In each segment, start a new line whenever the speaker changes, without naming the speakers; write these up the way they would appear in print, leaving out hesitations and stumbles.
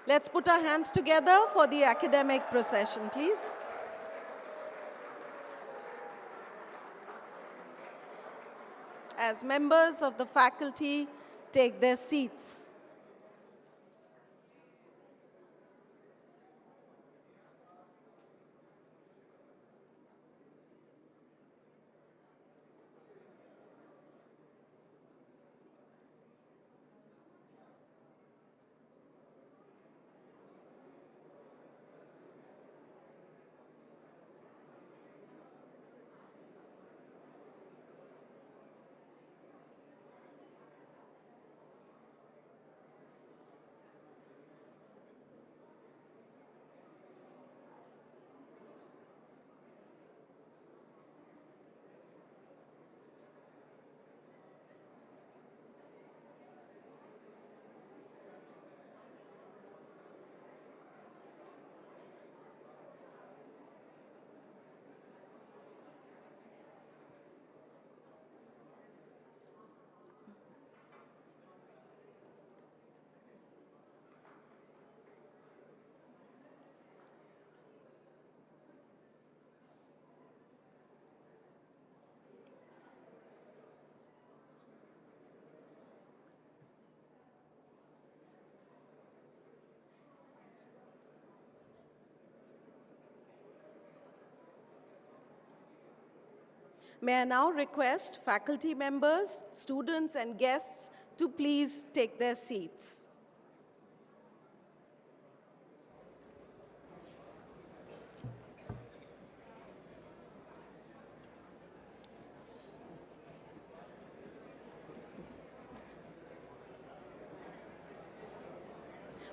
Let's put our hands together for the academic procession, please. As members of the faculty take their seats. May I now request faculty members, students, and guests to please take their seats.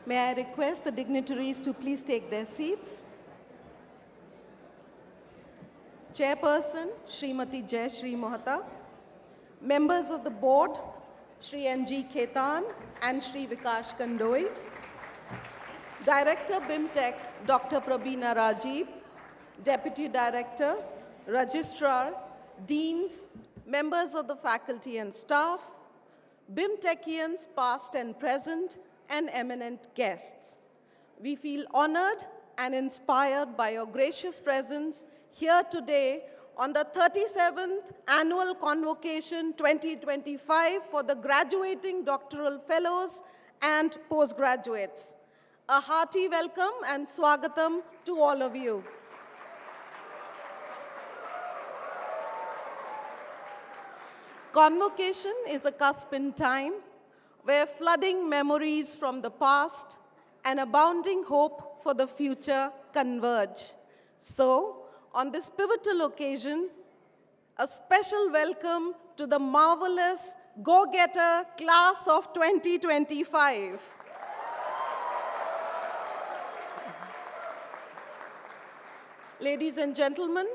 May I request the dignitaries to please take their seats. Chairperson, Srimati Jayashree Mohata, members of the board, Shri N.G. Khetan and Shri Vikash Kandoi, Director BIMTech, Dr. Prabina Rajiv, Deputy Director, Registrar, Deans, members of the faculty and staff, BIMTechians past and present, and eminent guests. We feel honored and inspired by your gracious presence here today on the 37th Annual Convocation 2025 for the graduating doctoral fellows and postgraduates. A hearty welcome and swagatam to all of you. Convocation is a cusp in time where flooding memories from the past and abounding hope for the future converge. So, on this pivotal occasion, a special welcome to the marvelous go-getter class of 2025. Ladies and gentlemen,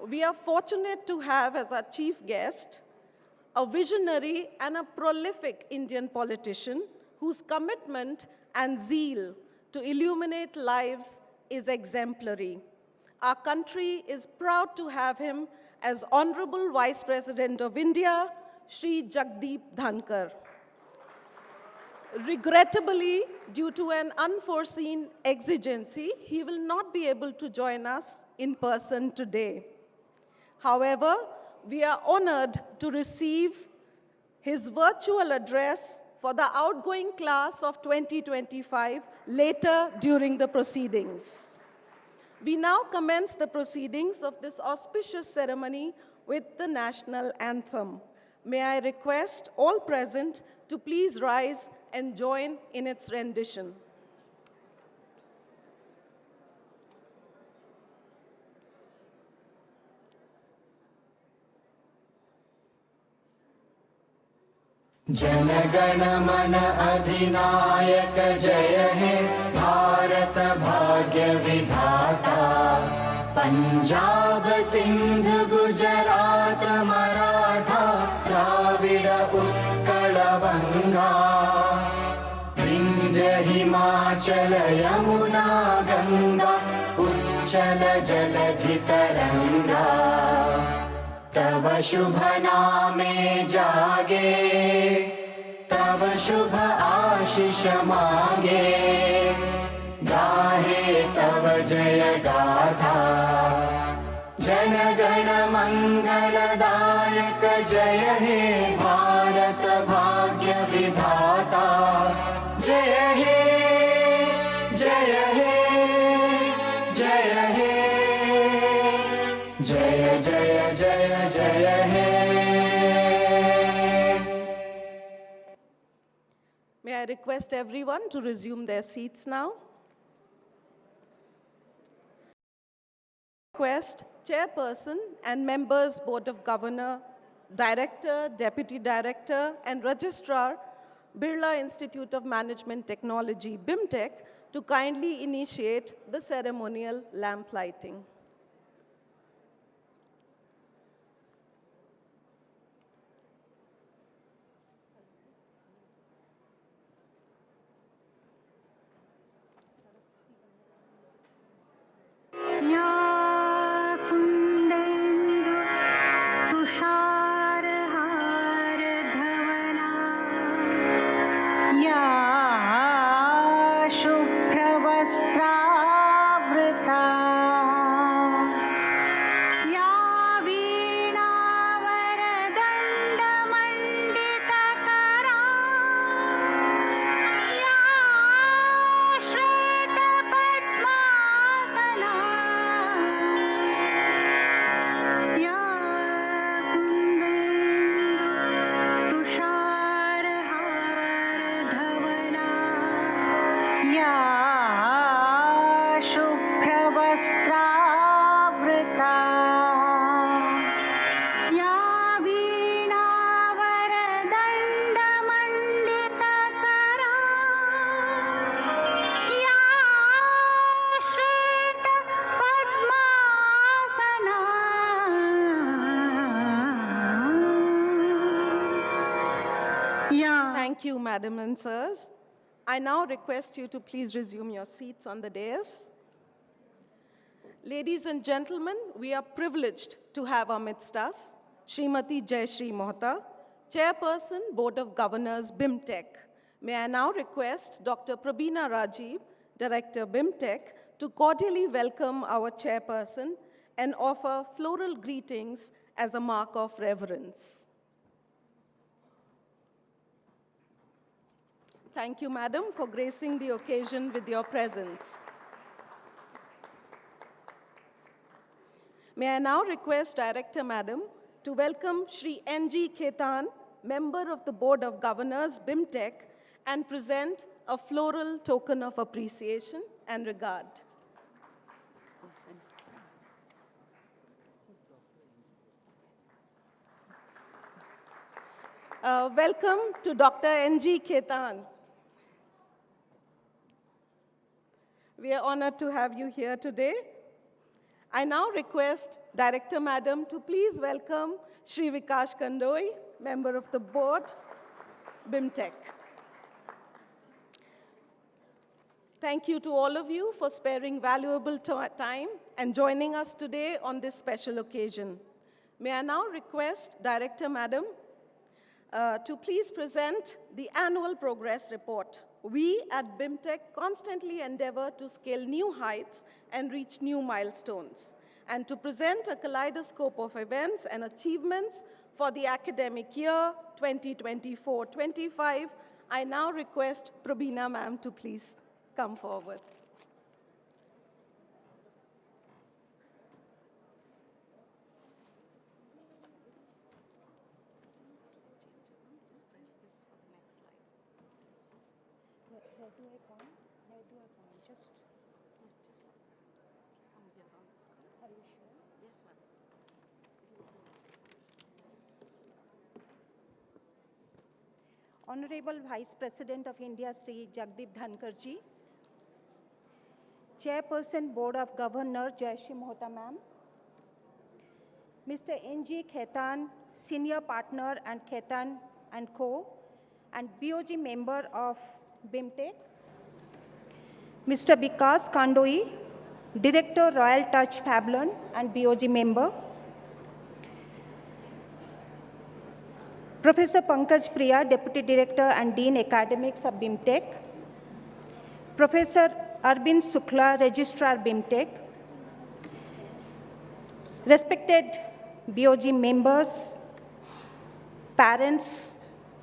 we are fortunate to have as our chief guest a visionary and a prolific Indian politician whose commitment and zeal to illuminate lives is exemplary. Our country is proud to have him as Honorable Vice President of India, Shri Jagdeep Dhankar. Regrettably, due to an unforeseen exigency, he will not be able to join us in person today. However, we are honored to receive his virtual address for the outgoing class of 2025 later during the proceedings. We now commence the proceedings of this auspicious ceremony with the national anthem. May I request all present to please rise and join in its rendition.
जनगण मन अधिनायक जय हे भारत भाग्य विधाता पंजाब सिंध गुजरात मराठा द्राविड उत्कल वंगा विंध्य हिमाचल यमुना गंगा उच्चल जलधि तरंगा तव शुभ नामे जागे तव शुभ आशीष मांगे गाहे तव जय गाथा जनगण मंगलदायक जय हे भारत भाग्य विधाता जय हे जय हे जय हे जय जय जय जय हे.
May I request everyone to resume their seats now? Request Chairperson and members, Board of Governor, Director, Deputy Director, and Registrar, Birla Institute of Management Technology, BIMTech, to kindly initiate the ceremonial lamp lighting. Thank you, Madam and Sirs. I now request you to please resume your seats on the dais. Ladies and gentlemen, we are privileged to have amidst us Srimati Jayashree Mohta, Chairperson, Board of Governors, BIMTech. May I now request Dr. Prabina Rajiv, Director, BIMTech, to cordially welcome our Chairperson and offer floral greetings as a mark of reverence. Thank you, Madam, for gracing the occasion with your presence. May I now request Director, Madam, to welcome Shri N.G. Khetan, Member of the Board of Governors, BIMTech, and present a floral token of appreciation and regard. Welcome to Dr. N.G. Khetan. We are honored to have you here today. I now request Director Madam to please welcome Shri Vikash Kandoi, Member of the Board, BIMTech. Thank you to all of you for sparing valuable time and joining us today on this special occasion. May I now request Director Madam to please present the annual progress report. We at BIMTech constantly endeavor to scale new heights and reach new milestones, and to present a kaleidoscope of events and achievements for the academic year 2024-25. I now request Prabina ma'am to please come forward.
Honorable Vice President of India, Sri Jagdeep Dhankarji, Chairperson, Board of Governors, Jayashree Mohta ma'am, Mr. N.G. Khetan, Senior Partner and Khetan & Co., and BOG Member of BIMTech, Mr. Vikas Kandoi, Director, Royal Touch Pavilion and BOG Member, Professor Pankaj Priya, Deputy Director and Dean Academics of BIMTech, Professor Arvind Sukla, Registrar BIMTech, respected BOG members, parents,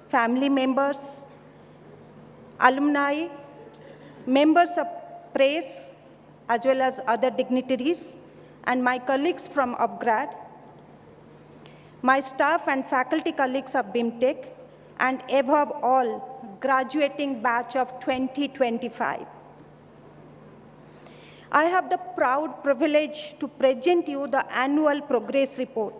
family members, alumni, members of press, as well as other dignitaries, and my colleagues from upgrad, my staff and faculty colleagues of BIMTech, and above all, graduating batch of 2025. I have the proud privilege to present you the annual progress report.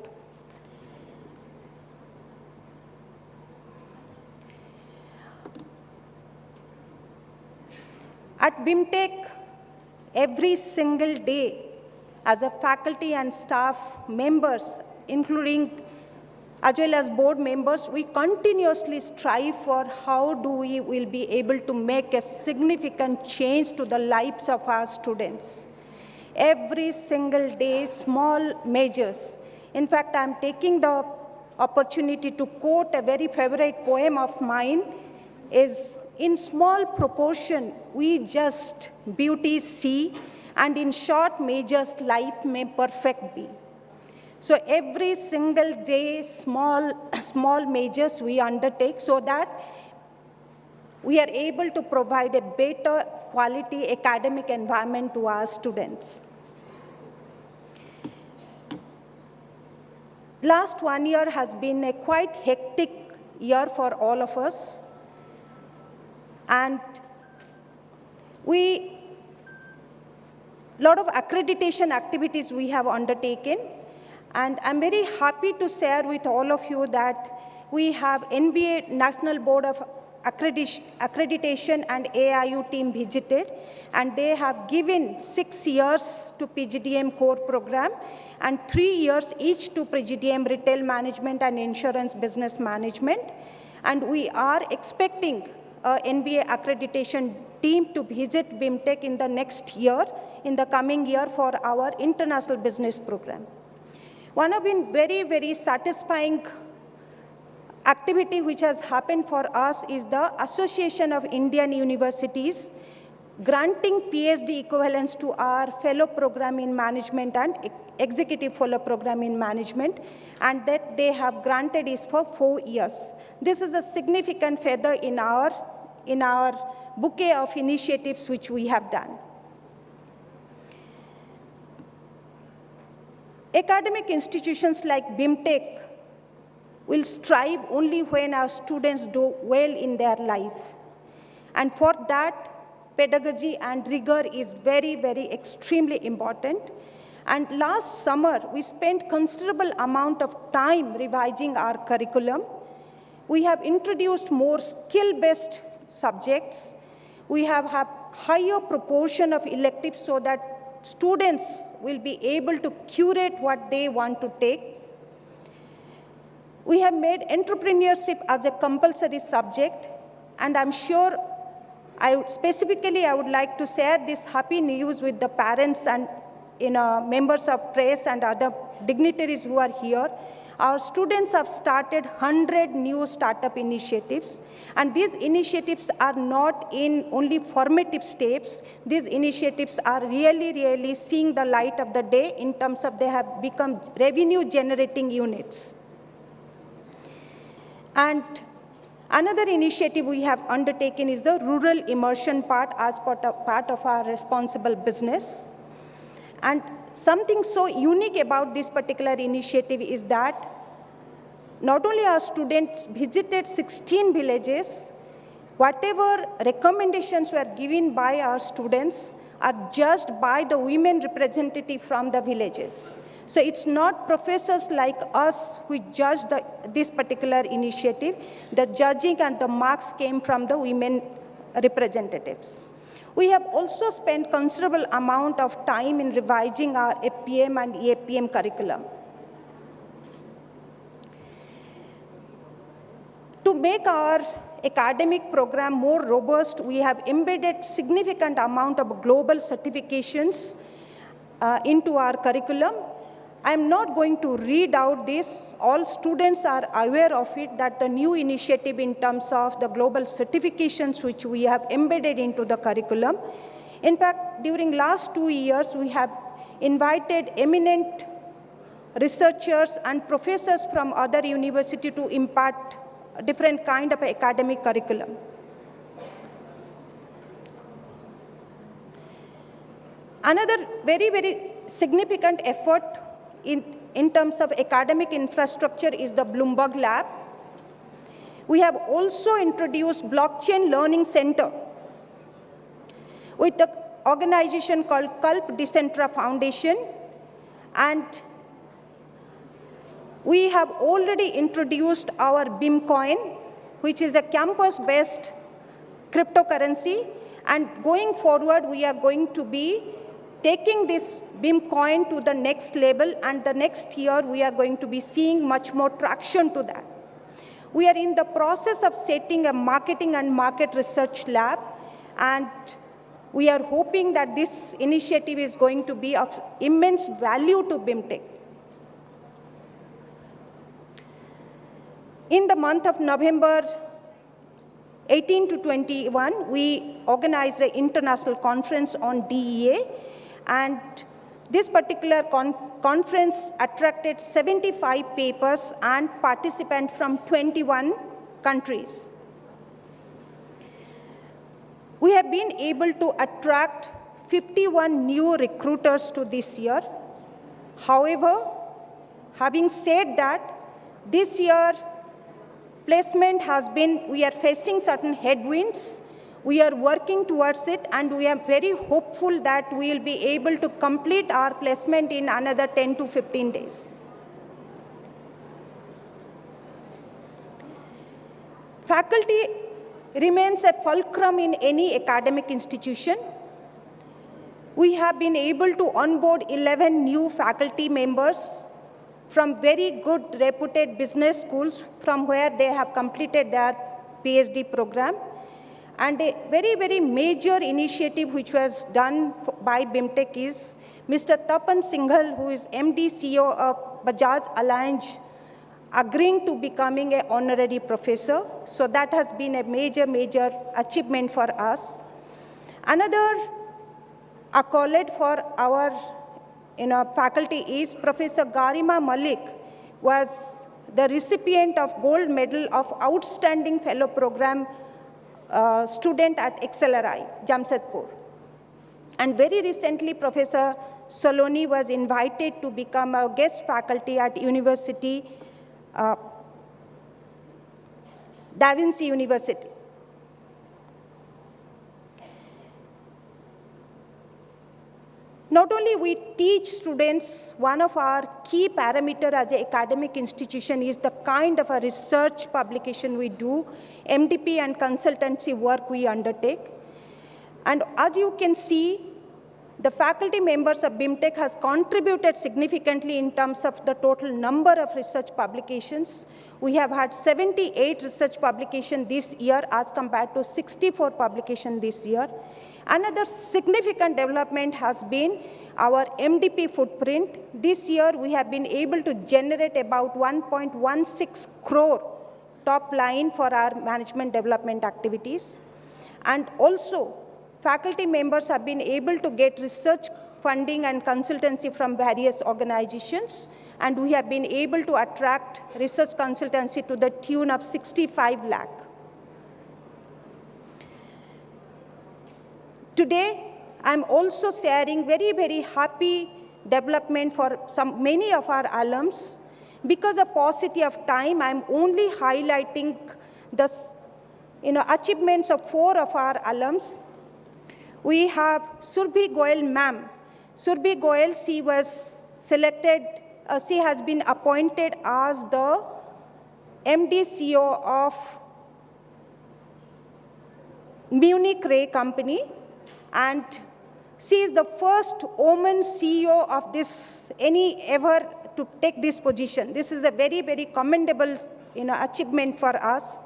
At BIMTech, every single day, as a faculty and staff members, including as well as board members, we continuously strive for how do we will be able to make a significant change to the lives of our students. Every single day, small measures. In fact, I'm taking the opportunity to quote a very favorite poem of mine, is in small proportion, we just beauty see, and in short measures, life may perfect be. So every single day, small measures we undertake so that we are able to provide a better quality academic environment to our students. Last 1 year has been a quite hectic year for all of us. And lot of accreditation activities we have undertaken. And I'm very happy to share with all of you that we have NBA National Board of Accreditation and AIU team visited, and they have given 6 years to PGDM core program and 3 years each to PGDM retail management and insurance business management. And we are expecting NBA accreditation team to visit BIMTech in the next year, in the coming year for our international business program. One of the very, very satisfying activity which has happened for us is the Association of Indian Universities granting PhD equivalence to our fellow program in management and executive fellow program in management, and that they have granted is for 4 years. This is a significant feather in our bouquet of initiatives which we have done. Academic institutions like BIMTech will strive only when our students do well in their life. And for that, pedagogy and rigor is very, very extremely important. And last summer, we spent considerable amount of time revising our curriculum. We have introduced more skill-based subjects. We have higher proportion of electives so that students will be able to curate what they want to take. We have made entrepreneurship as a compulsory subject, and I'm sure specifically I would like to share this happy news with the parents and members of press and other dignitaries who are here. Our students have started 100 new startup initiatives, and these initiatives are not in only formative steps. These initiatives are really, really seeing the light of the day in terms of they have become revenue-generating units. And another initiative we have undertaken is the rural immersion part as part of our responsible business. And something so unique about this particular initiative is that not only our students visited 16 villages, whatever recommendations were given by our students are judged by the women representative from the villages. So it's not professors like us who judge this particular initiative. The judging and the marks came from the women representatives. We have also spent considerable amount of time in revising our FPM and EAPM curriculum. To make our academic program more robust, we have embedded significant amount of global certifications into our curriculum. I'm not going to read out this. All students are aware of it, that the new initiative in terms of the global certifications which we have embedded into the curriculum. In fact, during last 2 years, we have invited eminent researchers and professors from other universities to impart a different kind of academic curriculum. Another very, very significant effort in terms of academic infrastructure is the Bloomberg Lab. We have also introduced Blockchain Learning Center with the organization called Culp Decentra Foundation, and we have already introduced our BIM coin, which is a campus-based cryptocurrency, and going forward, we are going to be taking this BIM coin to the next level, and the next year we are going to be seeing much more traction to that. We are in the process of setting a marketing and market research lab, and we are hoping that this initiative is going to be of immense value to BIMTech. In the month of November 18 to 21, we organized an international conference on DEA, and this particular conference attracted 75 papers and participants from 21 countries. We have been able to attract 51 new recruiters to this year. However, having said that, this year placement has been, we are facing certain headwinds. We are working towards it, and we are very hopeful that we will be able to complete our placement in another 10 to 15 days. Faculty remains a fulcrum in any academic institution. We have been able to onboard 11 new faculty members from very good reputed business schools from where they have completed their PhD program. And a very, very major initiative which was done by BIMTech is Mr. Tapan Singhal, who is MD CEO of Bajaj Allianz, agreeing to becoming an honorary professor. So that has been a major, major achievement for us. Another accolade for our faculty is Professor Garima Malik was the recipient of gold medal of Outstanding Fellow Program student at XLRI, Jamshedpur. And very recently, Professor Soloni was invited to become a guest faculty at University, Da Vinci University. Not only we teach students, one of our key parameters as an academic institution is the kind of a research publication we do, MDP and consultancy work we undertake. And as you can see, the faculty members of BIMTech has contributed significantly in terms of the total number of research publications. We have had 78 research publications this year as compared to 64 publications this year. Another significant development has been our MDP footprint. This year, we have been able to generate about 1.16 crore top line for our management development activities. And also, faculty members have been able to get research funding and consultancy from various organizations, and we have been able to attract research consultancy to the tune of 65 lakh. Today, I'm also sharing very, very happy development for many of our alums. Because of paucity of time, I'm only highlighting the achievements of 4 of our alums. We have Surbhi Goel ma'am. Surbhi Goel, she was selected, she has been appointed as the MD CEO of Munich Ray Company, and she is the first woman CEO of this, ever to take this position. This is a very, very commendable achievement for us.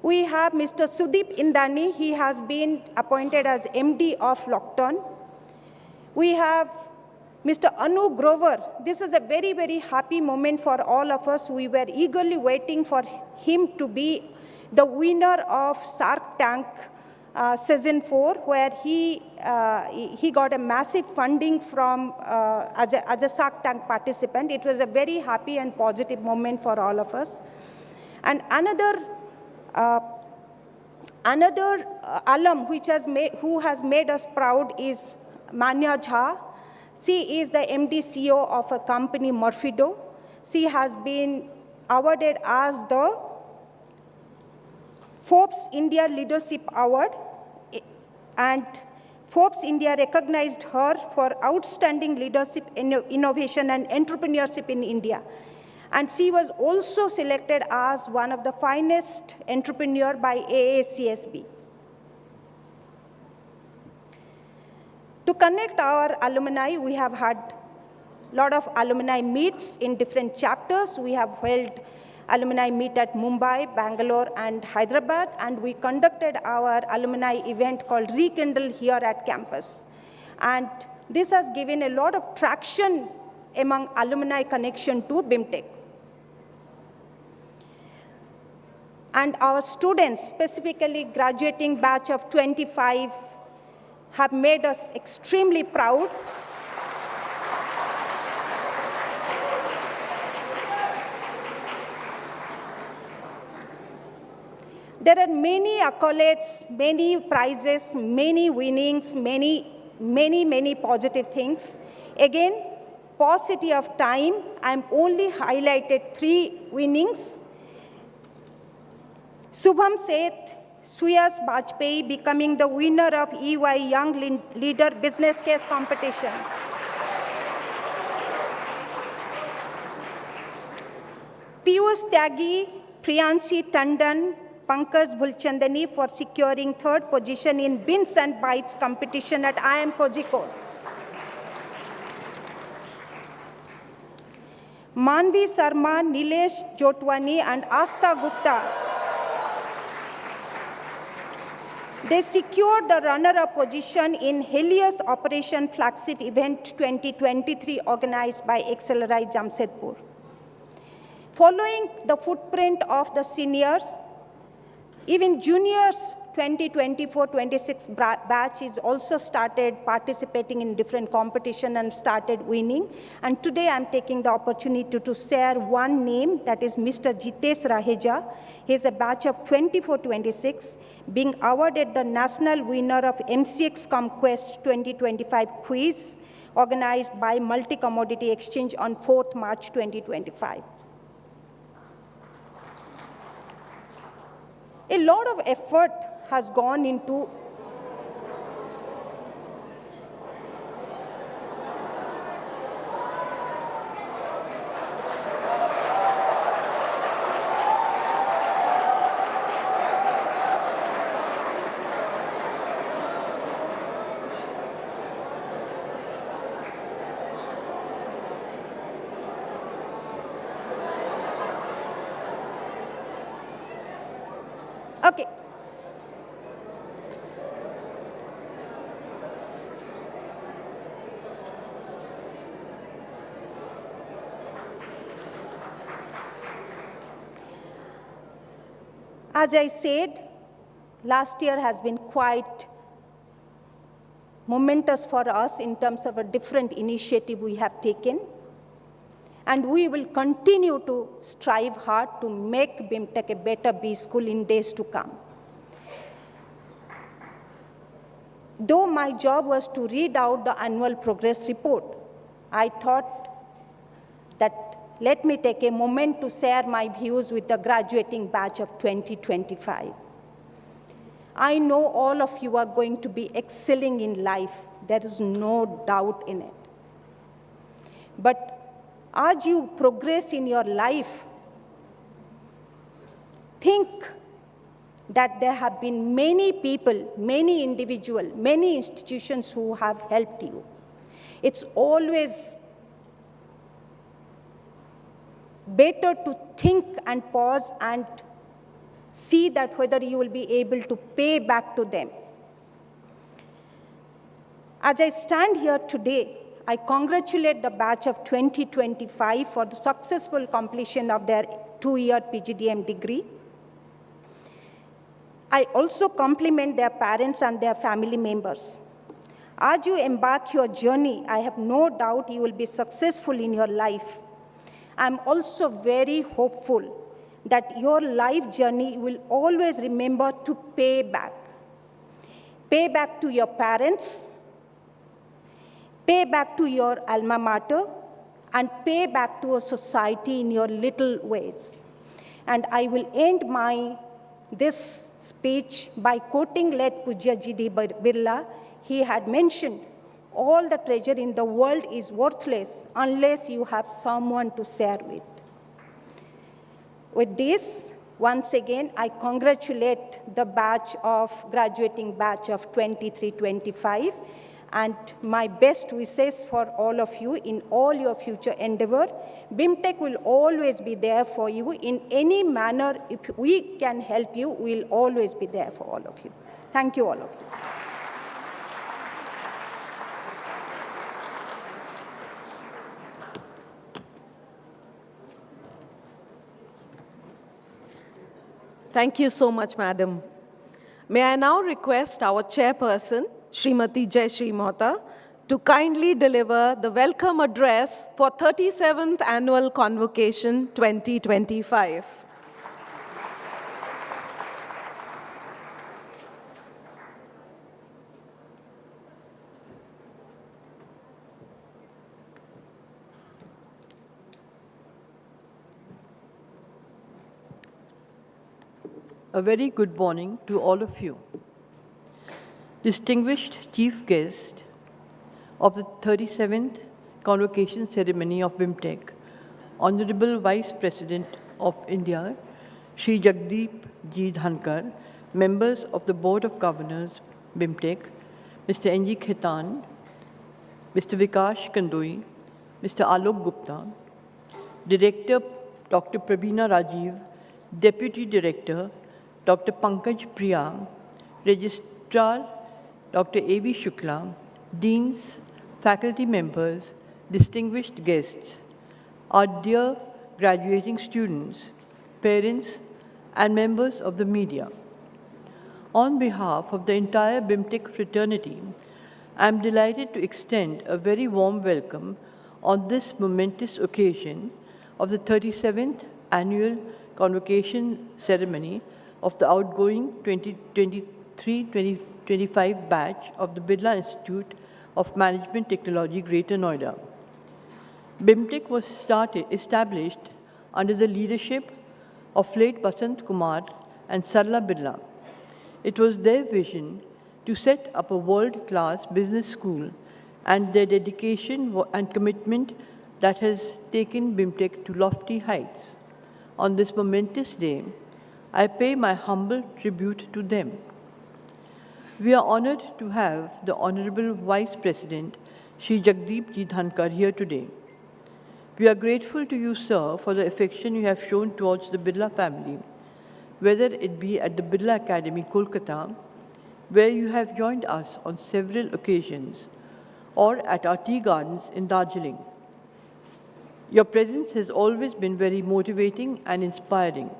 We have Mr. Sudeep Indani. He has been appointed as MD of Lockton. We have Mr. Anu Grover, this is a very, very happy moment for all of us. We were eagerly waiting for him to be the winner of Shark Tank Season 4, where he got a massive funding from as a Shark Tank participant. It was a very happy and positive moment for all of us. And another alum who has made us proud is Manya Jha. She is the MD CEO of a company, Murphy-Do. She has been awarded as the Forbes India Leadership Award, and Forbes India recognized her for outstanding leadership, innovation, and entrepreneurship in India. And she was also selected as one of the finest entrepreneur by AACSB. To connect our alumni, we have had a lot of alumni meets in different chapters. We have held alumni meet at Mumbai, Bangalore, and Hyderabad, and we conducted our alumni event called Rekindle here at campus. And this has given a lot of traction among alumni connection to BIMTech. And our students, specifically graduating batch of 25, have made us extremely proud. There are many accolades, many prizes, many winnings, many positive things. Again, paucity of time, I'm only highlighted 3 winnings. Subham Seth, Suyas Bajpayee becoming the winner of EY Young Leader Business Case Competition. Piyush Tyagi, Priyanshi Tandon, Pankaj Bhulchandani for securing 3rd position in Bins and Bytes competition at IIM Kozhikode. Manvi Sharma, Nilesh Jotwani, and Asta Gupta, they secured the runner-up position in Helios Operation Flagship Event 2023 organized by XLRI Jamshedpur. Following the footprint of the seniors, even juniors 2024-26 batch is also started participating in different competition and started winning. And today I'm taking the opportunity to share one name, that is Mr. Jitesh Raheja. He is a batch of 24-26, being awarded the national winner of MCX Conquest 2025 quiz organized by Multi Commodity Exchange on 4th March 2025. A lot of effort has gone into okay. As I said, last year has been quite momentous for us in terms of a different initiative we have taken. And we will continue to strive hard to make BIMTech a better B school in days to come. Though my job was to read out the annual progress report, I thought that let me take a moment to share my views with the graduating batch of 2025. I know all of you are going to be excelling in life. There is no doubt in it. But as you progress in your life, think that there have been many people, many individuals, many institutions who have helped you. It's always better to think and pause and see that whether you will be able to pay back to them. As I stand here today, I congratulate the batch of 2025 for the successful completion of their 2-year PGDM degree. I also compliment their parents and their family members. As you embark your journey, I have no doubt you will be successful in your life. I'm also very hopeful that your life journey will always remember to pay back. Pay back to your parents, pay back to your alma mater, and pay back to a society in your little ways. And I will end this speech by quoting late Pujya G.D. Birla. He had mentioned, all the treasure in the world is worthless unless you have someone to share with. With this, once again, I congratulate the graduating batch of 23-25, and my best wishes for all of you in all your future endeavor. BIMTech will always be there for you in any manner. If we can help you, we'll always be there for all of you. Thank you, all of you.
Thank you so much, Madam. May I now request our chairperson, Srimati Jayashree Mohta, to kindly deliver the welcome address for 37th Annual Convocation 2025.
A very good morning to all of you. Distinguished chief guest of the 37th Convocation Ceremony of BIMTech, Honorable Vice President of India, Shri Jagdeep Ji Dhankar, members of the Board of Governors, BIMTech, Mr. N.G. Khetan, Mr. Vikash Kandoi, Mr. Alok Gupta, Director Dr. Prabina Rajiv, Deputy Director Dr. Pankaj Priya, Registrar Dr. A.V. Shukla, Deans, faculty members, distinguished guests, our dear graduating students, parents, and members of the media. On behalf of the entire BIMTech fraternity, I am delighted to extend a very warm welcome on this momentous occasion of the 37th Annual Convocation Ceremony of the outgoing 2023-2025 batch of the Birla Institute of Management Technology, Greater Noida. BIMTech was established under the leadership of late Basant Kumar and Sarla Birla. It was their vision to set up a world-class business school and their dedication and commitment that has taken BIMTech to lofty heights. On this momentous day, I pay my humble tribute to them. We are honored to have the Honorable Vice President, Shri Jagdeep Ji Dhankar, here today. We are grateful to you, sir, for the affection you have shown towards the Birla family, whether it be at the Birla Academy, Kolkata, where you have joined us on several occasions, or at our tea gardens in Darjeeling. Your presence has always been very motivating and inspiring.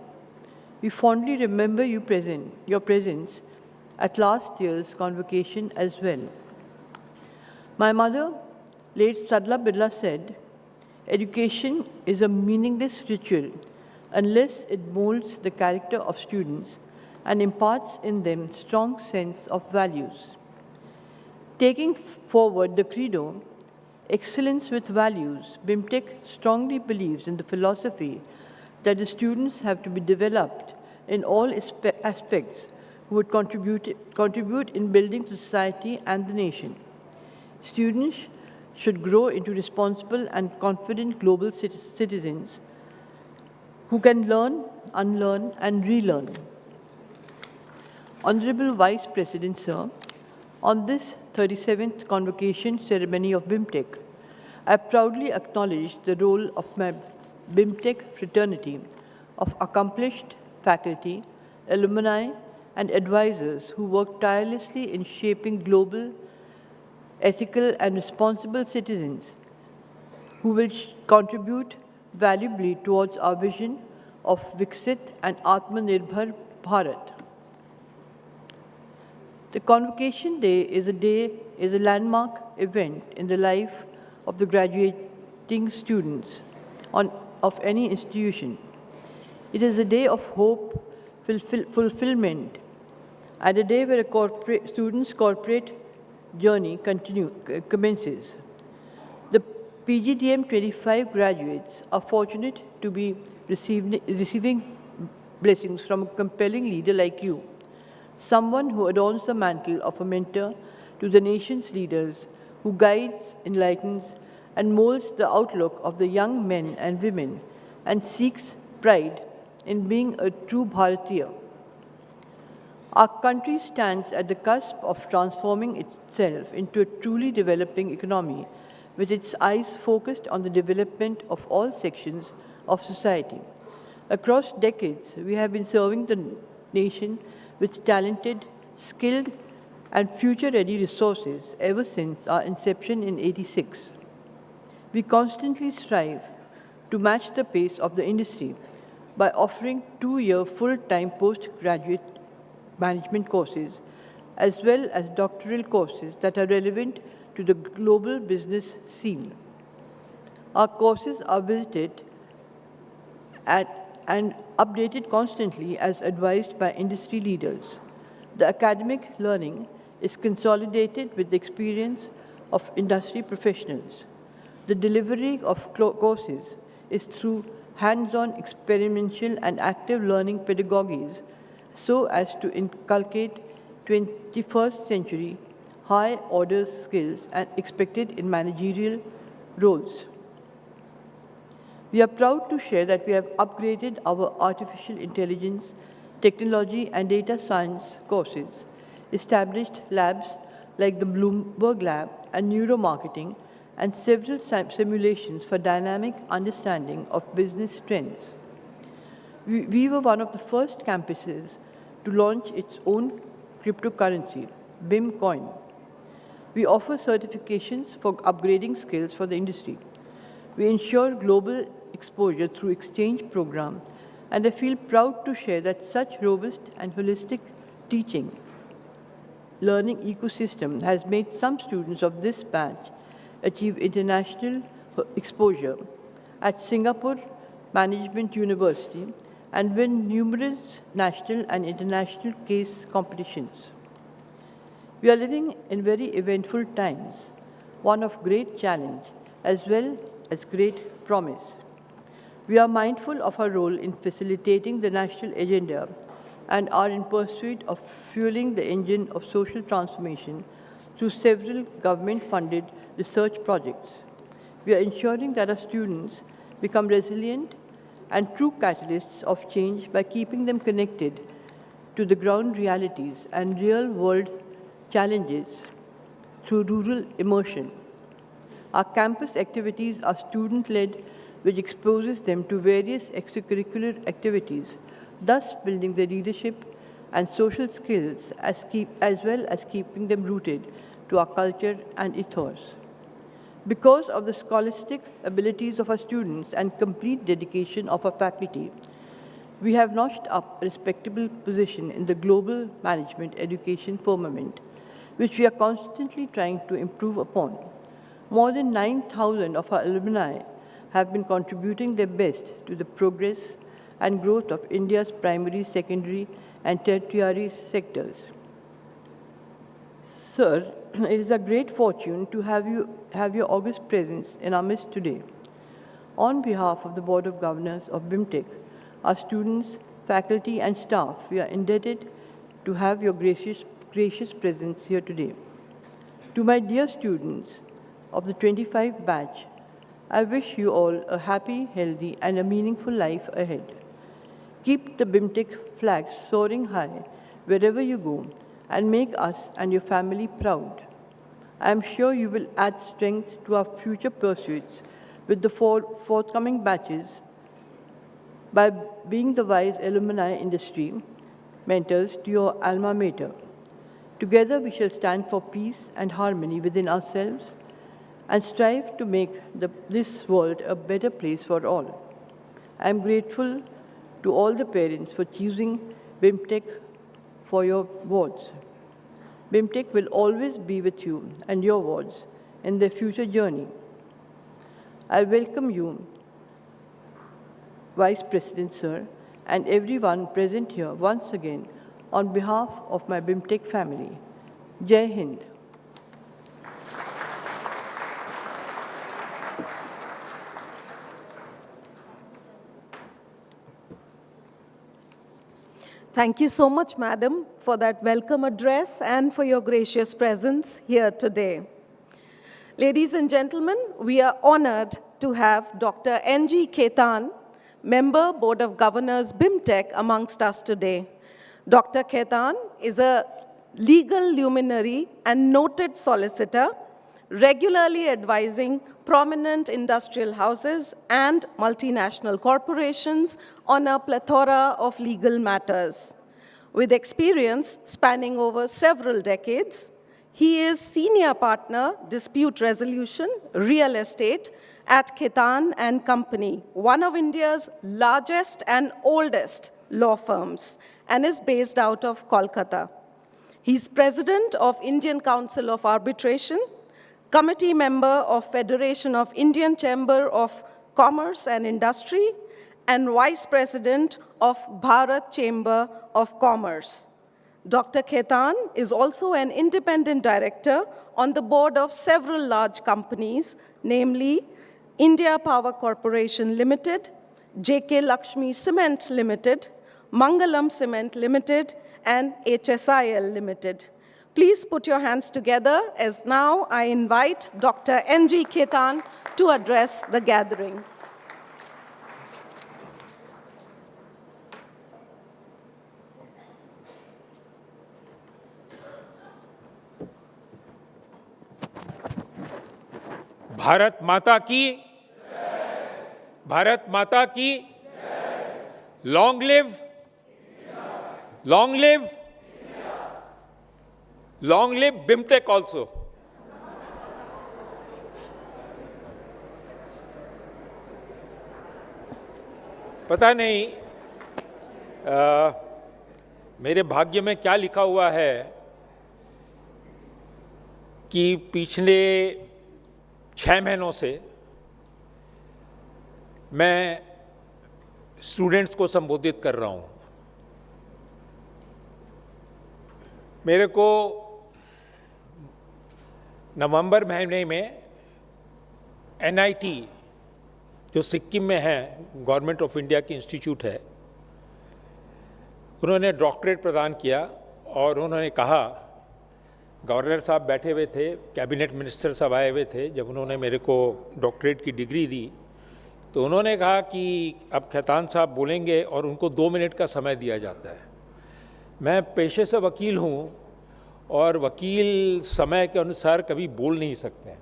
We fondly remember your presence at last year's convocation as well. My mother, late Sarla Birla, said, "Education is a meaningless ritual unless it molds the character of students and imparts in them strong sense of values." Taking forward the credo, "Excellence with Values," BIMTech strongly believes in the philosophy that the students have to be developed in all aspects who would contribute in building society and the nation. Students should grow into responsible and confident global citizens who can learn, unlearn, and relearn. Honorable Vice President, sir, on this 37th Convocation Ceremony of BIMTech, I proudly acknowledge the role of my BIMTech fraternity of accomplished faculty, alumni, and advisors who work tirelessly in shaping global ethical and responsible citizens who will contribute valuably towards our vision of Viksit and Atmanirbhar Bharat. The Convocation Day is a landmark event in the life of the graduating students of any institution. It is a day of hope, fulfillment, and a day where a student's corporate journey commences. The PGDM 25 graduates are fortunate to be receiving blessings from a compelling leader like you, someone who adorns the mantle of a mentor to the nation's leaders, who guides, enlightens, and molds the outlook of the young men and women, and seeks pride in being a true Bharatiya. Our country stands at the cusp of transforming itself into a truly developing economy, with its eyes focused on the development of all sections of society. Across decades, we have been serving the nation with talented, skilled, and future-ready resources ever since our inception in '86. We constantly strive to match the pace of the industry by offering 2-year full-time postgraduate management courses, as well as doctoral courses that are relevant to the global business scene. Our courses are visited and updated constantly as advised by industry leaders. The academic learning is consolidated with the experience of industry professionals. The delivery of courses is through hands-on experiential and active learning pedagogies so as to inculcate 21st century high-order skills and expected in managerial roles. We are proud to share that we have upgraded our artificial intelligence, technology, and data science courses, established labs like the Bloomberg Lab and neuromarketing, and several simulations for dynamic understanding of business trends. We were one of the first campuses to launch its own cryptocurrency, BIM Coin. We offer certifications for upgrading skills for the industry. We ensure global exposure through exchange program, and I feel proud to share that such robust and holistic teaching learning ecosystem has made some students of this batch achieve international exposure at Singapore Management University and win numerous national and international case competitions. We are living in very eventful times, one of great challenge as well as great promise. We are mindful of our role in facilitating the national agenda and are in pursuit of fueling the engine of social transformation through several government-funded research projects. We are ensuring that our students become resilient and true catalysts of change by keeping them connected to the ground realities and real-world challenges through rural immersion. Our campus activities are student-led, which exposes them to various extracurricular activities, thus building their leadership and social skills as well as keeping them rooted to our culture and ethos. Because of the scholastic abilities of our students and complete dedication of our faculty, we have notched up a respectable position in the global management education firmament, which we are constantly trying to improve upon. More than 9,000 of our alumni have been contributing their best to the progress and growth of India's primary, secondary, and tertiary sectors. Sir, it is a great fortune to have your august presence in our midst today. On behalf of the Board of Governors of BIMTech, our students, faculty, and staff, we are indebted to have your gracious presence here today. To my dear students of the 25 batch, I wish you all a happy, healthy, and a meaningful life ahead. Keep the BIMTech flag soaring high wherever you go, and make us and your family proud. I am sure you will add strength to our future pursuits with the forthcoming batches by being the wise alumni industry mentors to your alma mater. Together we shall stand for peace and harmony within ourselves and strive to make this world a better place for all. I am grateful to all the parents for choosing BIMTech for your wards. BIMTech will always be with you and your wards in their future journey. I welcome you, Vice President, sir, and everyone present here once again on behalf of my BIMTech family. Jai Hind.
Thank you so much, Madam, for that welcome address and for your gracious presence here today. Ladies and gentlemen, we are honored to have Dr. N.G. Khetan, Member, Board of Governors, BIMTech, amongst us today. Dr. Khetan is a legal luminary and noted solicitor, regularly advising prominent industrial houses and multinational corporations on a plethora of legal matters. With experience spanning over several decades, he is Senior Partner, Dispute Resolution, Real Estate at Khetan and Company, one of India's largest and oldest law firms, and is based out of Kolkata. He's President of Indian Council of Arbitration, Committee Member of Federation of Indian Chamber of Commerce and Industry, and Vice President of Bharat Chamber of Commerce. Dr. Khetan is also an independent director on the board of several large companies, namely India Power Corporation Limited, JK Lakshmi Cement Limited, Mangalam Cement Limited, and HSIL Limited. Please put your hands together as now I invite Dr. N.G. Khetan to address the gathering.
Bharat माता की, भारत माता की, long live, long live BIMTech also. पता नहीं मेरे भाग्य में क्या लिखा हुआ है कि पिछले 6 महीनों से मैं स्टूडेंट्स को संबोधित कर रहा हूं। मेरे को नवंबर महीने में NIT जो सिक्किम में है, गवर्नमेंट ऑफ इंडिया की इंस्टीट्यूट है, उन्होंने डॉक्टरेट प्रदान किया और उन्होंने कहा, गवर्नर साहब बैठे हुए थे, कैबिनेट मिनिस्टर साहब आए हुए थे, जब उन्होंने मेरे को डॉक्टरेट की डिग्री दी तो उन्होंने कहा कि अब खेतान साहब बोलेंगे और उनको 2 मिनट का समय दिया जाता है। मैं पेशे से वकील हूँ और वकील समय के अनुसार कभी बोल नहीं सकते हैं,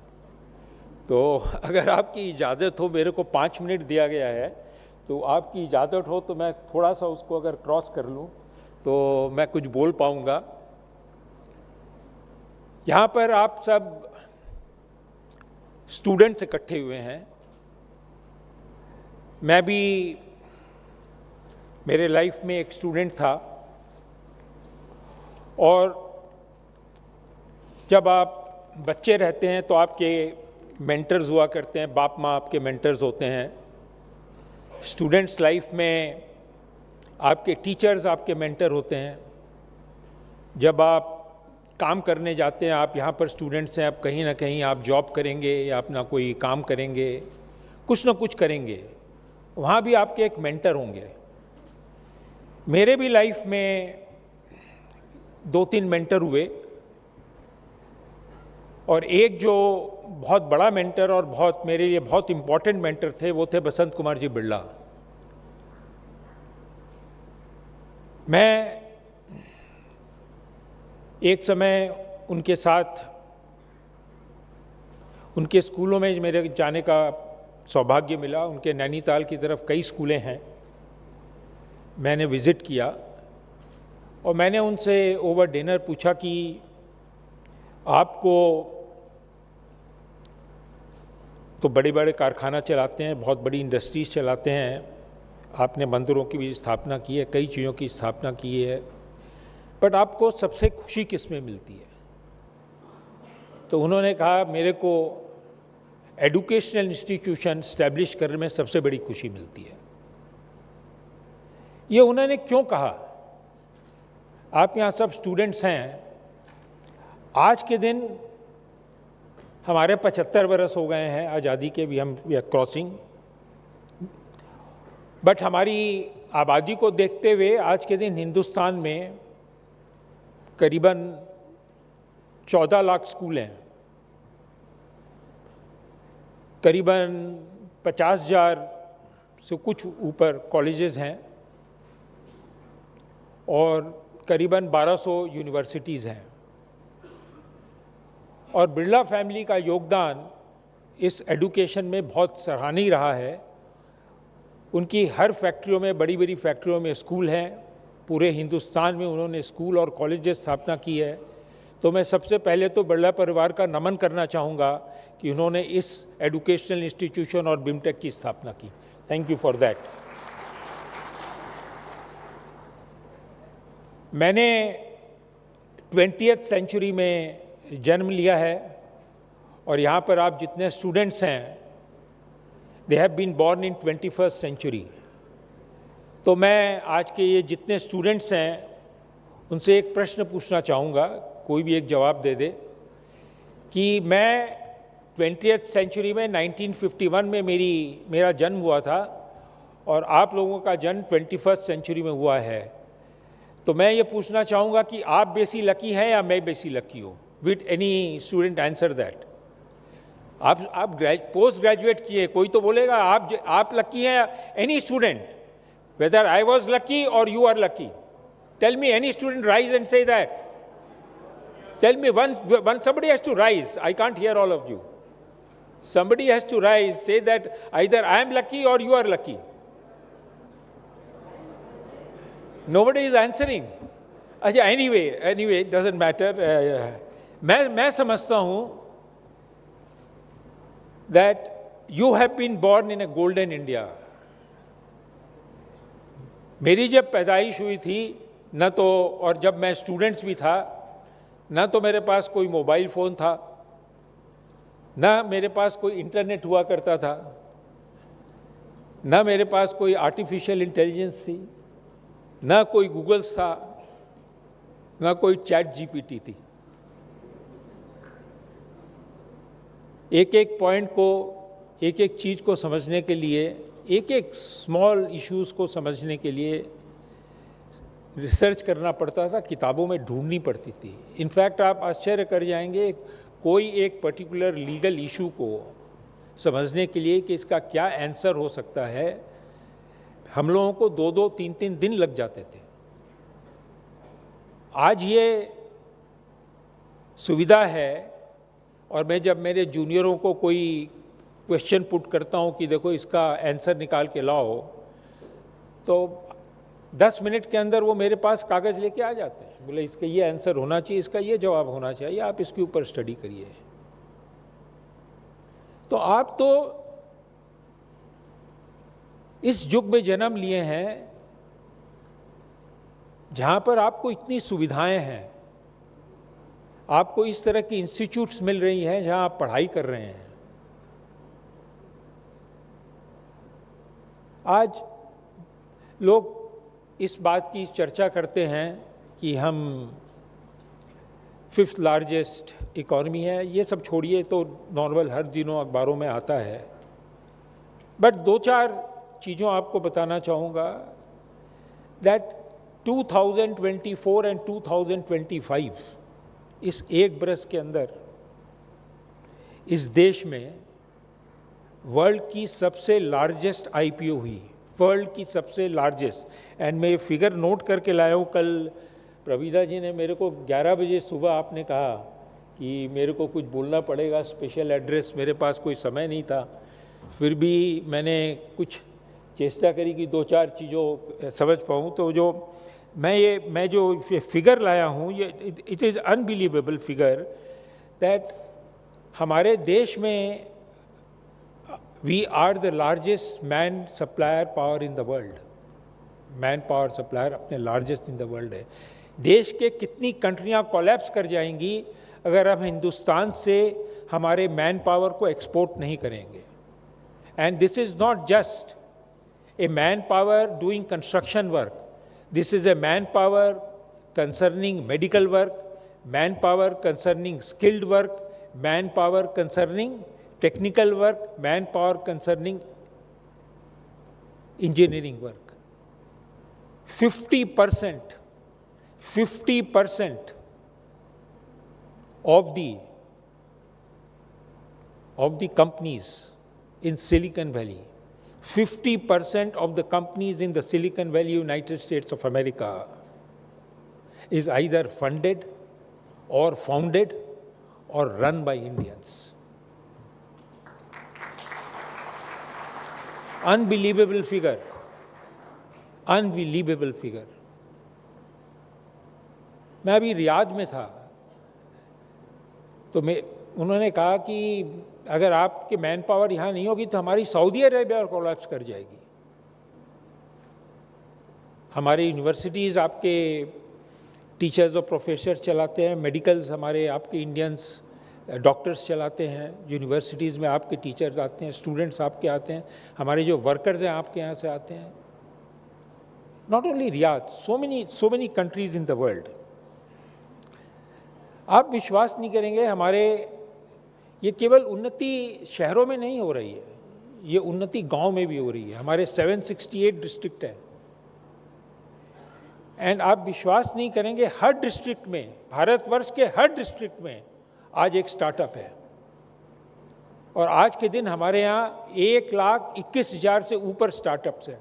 तो अगर आपकी इजाज़त हो, मेरे को 5 मिनट दिया गया है, तो आपकी इजाज़त हो तो मैं थोड़ा सा उसको अगर क्रॉस कर लूँ तो मैं कुछ बोल पाऊँगा। यहाँ पर आप सब स्टूडेंट्स इकट्ठे हुए हैं। मैं भी, मेरे लाइफ में एक स्टूडेंट था और जब आप बच्चे रहते हैं तो आपके मेंटर्स हुआ करते हैं, बाप माँ आपके मेंटर्स होते हैं। स्टूडेंट्स लाइफ में आपके टीचर्स आपके मेंटर होते हैं। जब आप काम करने जाते हैं, आप यहाँ पर स्टूडेंट्स हैं, आप कहीं ना कहीं आप जॉब करेंगे या अपना कोई काम करेंगे, कुछ ना कुछ करेंगे, वहाँ भी आपके एक मेंटर होंगे। मेरे भी लाइफ में 2-3 मेंटर हुए और एक जो बहुत बड़ा मेंटर और बहुत मेरे लिए बहुत इम्पोर्टेंट मेंटर थे, वो थे बसंत कुमार जी बिरला। मैं एक समय उनके साथ उनके स्कूलों में मेरे जाने का सौभाग्य मिला। उनके नैनीताल की तरफ कई स्कूलें हैं, मैंने विज़िट किया और मैंने उनसे ओवर डिनर पूछा कि आपको तो बड़े बड़े कारखाना चलाते हैं, बहुत बड़ी इंडस्ट्रीज चलाते हैं, आपने मंदिरों की भी स्थापना की है, कई चीज़ों की स्थापना की है, बट आपको सबसे खुशी किस में मिलती है? तो उन्होंने कहा मेरे को एजुकेशनल इंस्टीट्यूशन स्टैब्लिश करने में सबसे बड़ी खुशी मिलती है। ये उन्होंने क्यों कहा? आप यहाँ सब स्टूडेंट्स हैं, आज के दिन हमारे 75 वर्ष हो गए हैं आज़ादी के, भी हम वी आर क्रॉसिंग, बट हमारी आबादी को देखते हुए आज के दिन हिंदुस्तान में करीबन 14 लाख स्कूल हैं, करीबन 50,000 से कुछ ऊपर कॉलेजेस हैं और करीबन 1200 यूनिवर्सिटीज़ हैं। और बिरला फैमिली का योगदान इस एजुकेशन में बहुत सराहनीय रहा है। उनकी हर फैक्ट्रियों में, बड़ी बड़ी फैक्ट्रियों में स्कूल हैं, पूरे हिंदुस्तान में उन्होंने स्कूल और कॉलेजेस स्थापना की है। तो मैं सबसे पहले तो बिरला परिवार का नमन करना चाहूँगा कि उन्होंने इस एजुकेशनल इंस्टीट्यूशन और बिमटेक की स्थापना की। Thank you for that. मैंने 20th सेंचुरी में जन्म लिया है और यहाँ पर आप जितने स्टूडेंट्स हैं, they have been born in 21st century. तो मैं आज के ये जितने स्टूडेंट्स हैं उनसे एक प्रश्न पूछना चाहूँगा, कोई भी एक जवाब दे दे, कि मैं 20th सेंचुरी में 1951 में मेरा जन्म हुआ था और आप लोगों का जन्म 21st सेंचुरी में हुआ है। तो मैं ये पूछना चाहूँगा कि आप बेसी लकी हैं या मैं बेसी लकी हूँ? With any student answer that. आप पोस्ट ग्रेजुएट किए, कोई तो बोलेगा आप लकी हैं। Any student, whether I was lucky और you are lucky, tell me, any student rise and say that. Tell me, once somebody has to rise. I can't hear all of you. Somebody has to rise, say that either I am lucky or you are lucky. Nobody is answering. अच्छा, anyway, it doesn't matter. मैं समझता हूँ that you have been born in a golden India. मेरी जब पैदाइश हुई थी न तो, और जब मैं स्टूडेंट्स भी था, ना तो मेरे पास कोई मोबाइल फ़ोन था, ना मेरे पास कोई इंटरनेट हुआ करता था, ना मेरे पास कोई आर्टिफिशियल इंटेलिजेंस थी, ना कोई गूगल्स था, ना कोई चैट जीपीटी थी। एक एक पॉइंट को, एक एक चीज़ को समझने के लिए, एक एक स्मॉल इश्यूज़ को समझने के लिए रिसर्च करना पड़ता था, किताबों में ढूंढनी पड़ती थी। इनफैक्ट आप आश्चर्य कर जाएंगे, कोई एक पर्टिकुलर लीगल इशू को समझने के लिए कि इसका क्या आंसर हो सकता है, हम लोगों को 2-2, 3-3 दिन लग जाते थे। आज ये सुविधा है और मैं जब मेरे जूनियरों को कोई क्वेश्चन पुट करता हूँ कि देखो इसका आंसर निकाल के लाओ, तो 10 मिनट के अंदर वो मेरे पास कागज़ लेके आ जाते हैं, बोले इसका ये आंसर होना चाहिए, इसका ये जवाब होना चाहिए, आप इसके ऊपर स्टडी करिए। तो आप तो इस युग में जन्म लिए हैं जहाँ पर आपको इतनी सुविधाएं हैं, आपको इस तरह की इंस्टीट्यूट्स मिल रही हैं जहाँ आप पढ़ाई कर रहे हैं। आज लोग इस बात की चर्चा करते हैं कि हम 5th लार्जेस्ट इकॉनमी है, ये सब छोड़िए, तो नॉर्मल हर दिनों अखबारों में आता है। बट 2-4 चीज़ों आपको बताना चाहूँगा दैट 2024 एंड 2025, इस एक बरस के अंदर इस देश में वर्ल्ड की सबसे लार्जेस्ट आईपीओ हुई, वर्ल्ड की सबसे लार्जेस्ट। एंड मैं ये फिगर नोट करके लाया हूँ। कल प्रवीदा जी ने मेरे को 11 बजे सुबह आपने कहा कि मेरे को कुछ बोलना पड़ेगा, स्पेशल एड्रेस, मेरे पास कोई समय नहीं था, फिर भी मैंने कुछ चेष्टा करी कि 2-4 चीज़ों समझ पाऊँ। तो जो मैं जो फिगर लाया हूँ, ये it is unbelievable figure that हमारे देश में we are the largest man supplier power in the world. Man power supplier अपने लार्जेस्ट इन द वर्ल्ड है। देश के कितनी कंट्रियां कोलैप्स कर जाएंगी अगर हम हिंदुस्तान से हमारे मैन पावर को एक्सपोर्ट नहीं करेंगे। And this is not just a man power doing construction work, this is a man power concerning medical work, man power concerning skilled work, man power concerning technical work, manpower concerning engineering work. 50% of the companies in Silicon Valley, 50% of the companies in the Silicon Valley, United States of America, is either funded or founded or run by Indians. Unbelievable figure, unbelievable figure. मैं अभी Riyadh में था तो उन्होंने कहा कि अगर आपके मैन पावर यहाँ नहीं होगी तो हमारी सऊदी अरेबिया कोलैप्स कर जाएगी। हमारी यूनिवर्सिटीज़ आपके टीचर्स और प्रोफेसर चलाते हैं, मेडिकल्स हमारे आपके इंडियंस डॉक्टर्स चलाते हैं, यूनिवर्सिटीज़ में आपके टीचर्स आते हैं, स्टूडेंट्स आपके आते हैं, हमारे जो वर्कर्स हैं आपके यहाँ से आते हैं। Not only Riyadh, so many countries in the world. आप विश्वास नहीं करेंगे, हमारे ये केवल उन्नति शहरों में नहीं हो रही है, ये उन्नति गांव में भी हो रही है। हमारे 768 डिस्ट्रिक्ट हैं एंड आप विश्वास नहीं करेंगे, हर डिस्ट्रिक्ट में, भारतवर्ष के हर डिस्ट्रिक्ट में आज एक स्टार्टअप है। और आज के दिन हमारे यहाँ 1,21,000 से ऊपर स्टार्टअप्स हैं,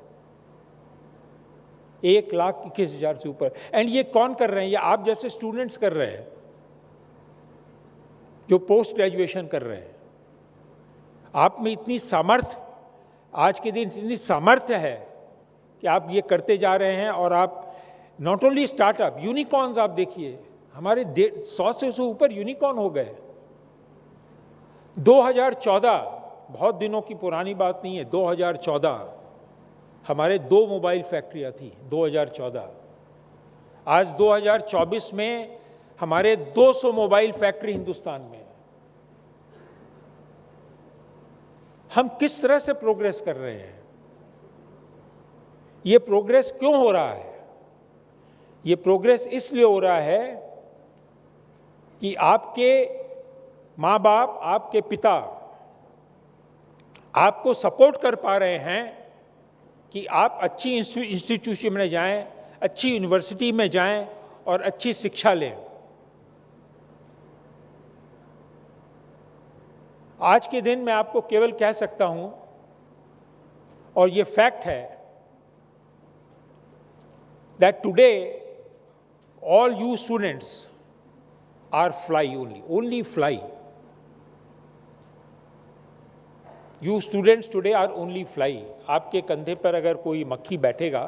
1,21,000 से ऊपर। एंड ये कौन कर रहे हैं? ये आप जैसे स्टूडेंट्स कर रहे हैं जो पोस्ट ग्रेजुएशन कर रहे हैं। आप में इतनी सामर्थ्य, आज के दिन इतनी सामर्थ्य है कि आप ये करते जा रहे हैं। और आप नॉट ओनली स्टार्टअप, यूनिकॉर्न्स आप देखिए, हमारे 100 से ऊपर यूनिकॉर्न हो गए। 2014, बहुत दिनों की पुरानी बात नहीं है, 2014 हमारे 2 मोबाइल फैक्ट्रियां थी। 2014, आज 2024 में हमारे 200 मोबाइल फैक्ट्री हिंदुस्तान में। हम किस तरह से प्रोग्रेस कर रहे हैं? ये प्रोग्रेस क्यों हो रहा है? ये प्रोग्रेस इसलिए हो रहा है कि आपके माँ बाप, आपके पिता आपको सपोर्ट कर पा रहे हैं कि आप अच्छी इंस्टीट्यूशन में जाएं, अच्छी यूनिवर्सिटी में जाएं और अच्छी शिक्षा लें। आज के दिन मैं आपको केवल कह सकता हूं, और ये फैक्ट है, that today all you students are fly only fly. You students today are only fly. आपके कंधे पर अगर कोई मक्खी बैठेगा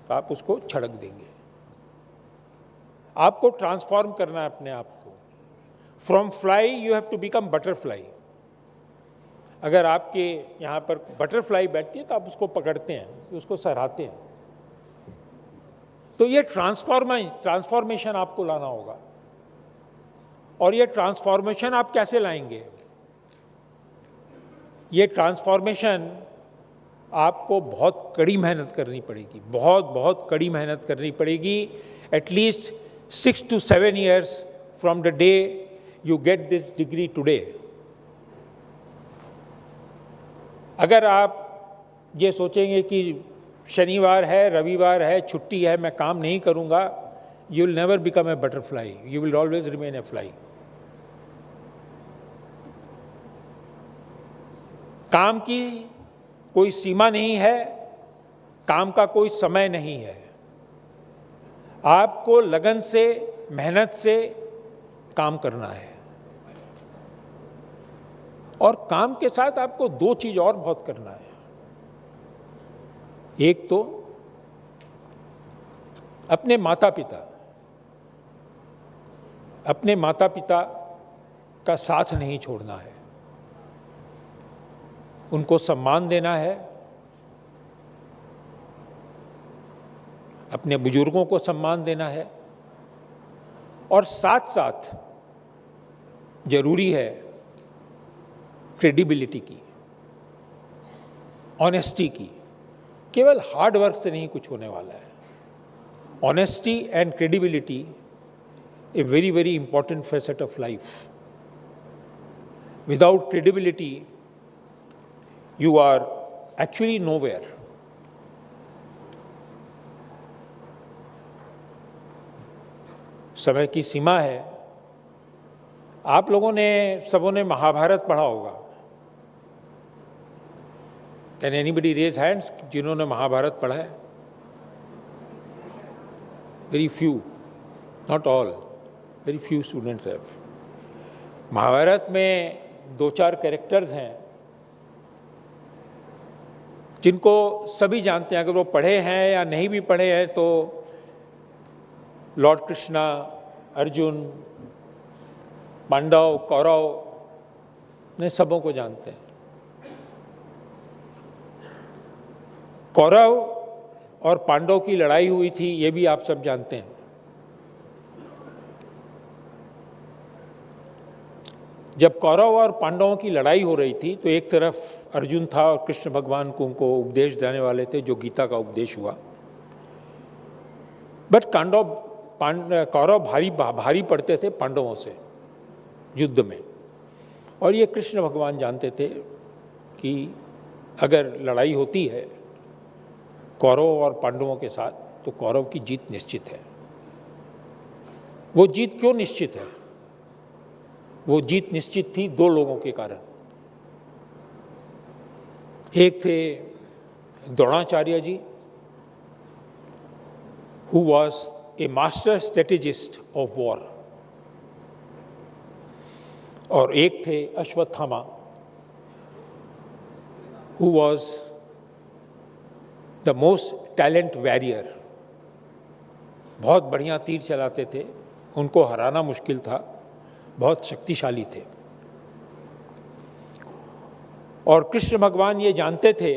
तो आप उसको छड़क देंगे। आपको ट्रांसफॉर्म करना है अपने आप को। From fly you have to become butterfly. अगर आपके यहाँ पर बटरफ्लाई बैठती है तो आप उसको पकड़ते हैं, उसको सराहते हैं। तो ये ट्रांसफॉर्मेशन आपको लाना होगा। और ये ट्रांसफॉर्मेशन आप कैसे लाएंगे? ये ट्रांसफॉर्मेशन आपको बहुत कड़ी मेहनत करनी पड़ेगी, बहुत कड़ी मेहनत करनी पड़ेगी। At least 6 to 7 years from the day you get this degree today. अगर आप ये सोचेंगे कि शनिवार है, रविवार है, छुट्टी है, मैं काम नहीं करूंगा, you will never become a butterfly. You will always remain a fly. काम की कोई सीमा नहीं है, काम का कोई समय नहीं है। आपको लगन से, मेहनत से काम करना है। और काम के साथ आपको 2 चीज और बहुत करना है। एक तो अपने माता पिता का साथ नहीं छोड़ना है, उनको सम्मान देना है, अपने बुजुर्गों को सम्मान देना है, और साथ साथ जरूरी है क्रेडिबिलिटी की, ऑनेस्टी की। केवल हार्ड वर्क से नहीं कुछ होने वाला है। Honesty and credibility a very very important facet of life. Without credibility, you are actually nowhere. समय की सीमा है। आप लोगों ने सबों ने महाभारत पढ़ा होगा। कैन एनीबडी रेज हैंड्स जिन्होंने महाभारत पढ़ा है? Very few, not all, very few students have. Mahabharata में 2-4 कैरेक्टर्स हैं जिनको सभी जानते हैं। अगर वो पढ़े हैं या नहीं भी पढ़े हैं तो लॉर्ड कृष्णा, अर्जुन, पांडव, कौरव ने सबों को जानते हैं। कौरव और पांडव की लड़ाई हुई थी, ये भी आप सब जानते हैं। जब कौरव और पांडवों की लड़ाई हो रही थी तो एक तरफ अर्जुन था और कृष्ण भगवान को उनको उपदेश देने वाले थे, जो गीता का उपदेश हुआ। बट कौरव भारी पड़ते थे पांडवों से युद्ध में, और ये कृष्ण भगवान जानते थे कि अगर लड़ाई होती है कौरव और पांडवों के साथ तो कौरव की जीत निश्चित है। वो जीत क्यों निश्चित है? वो जीत निश्चित थी 2 लोगों के कारण। एक थे द्रोणाचार्य जी, who was a master strategist of war, और एक थे Ashwatthama, who was the most talent warrior। बहुत बढ़िया तीर चलाते थे, उनको हराना मुश्किल था, बहुत शक्तिशाली थे। और कृष्ण भगवान ये जानते थे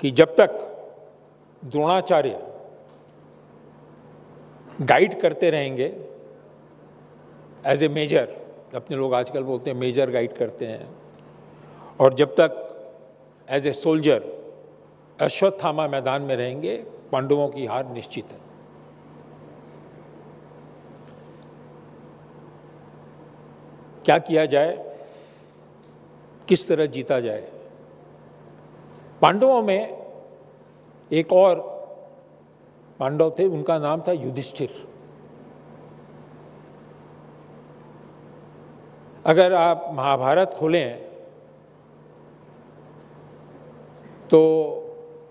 कि जब तक द्रोणाचार्य गाइड करते रहेंगे एज ए मेजर, अपने लोग आजकल बोलते हैं मेजर गाइड करते हैं, और जब तक एज ए सोल्जर अश्वत्थामा मैदान में रहेंगे, पांडवों की हार निश्चित है। क्या किया जाए, किस तरह जीता जाए? पांडवों में एक और पांडव थे, उनका नाम था युधिष्ठिर। अगर आप महाभारत खोलें तो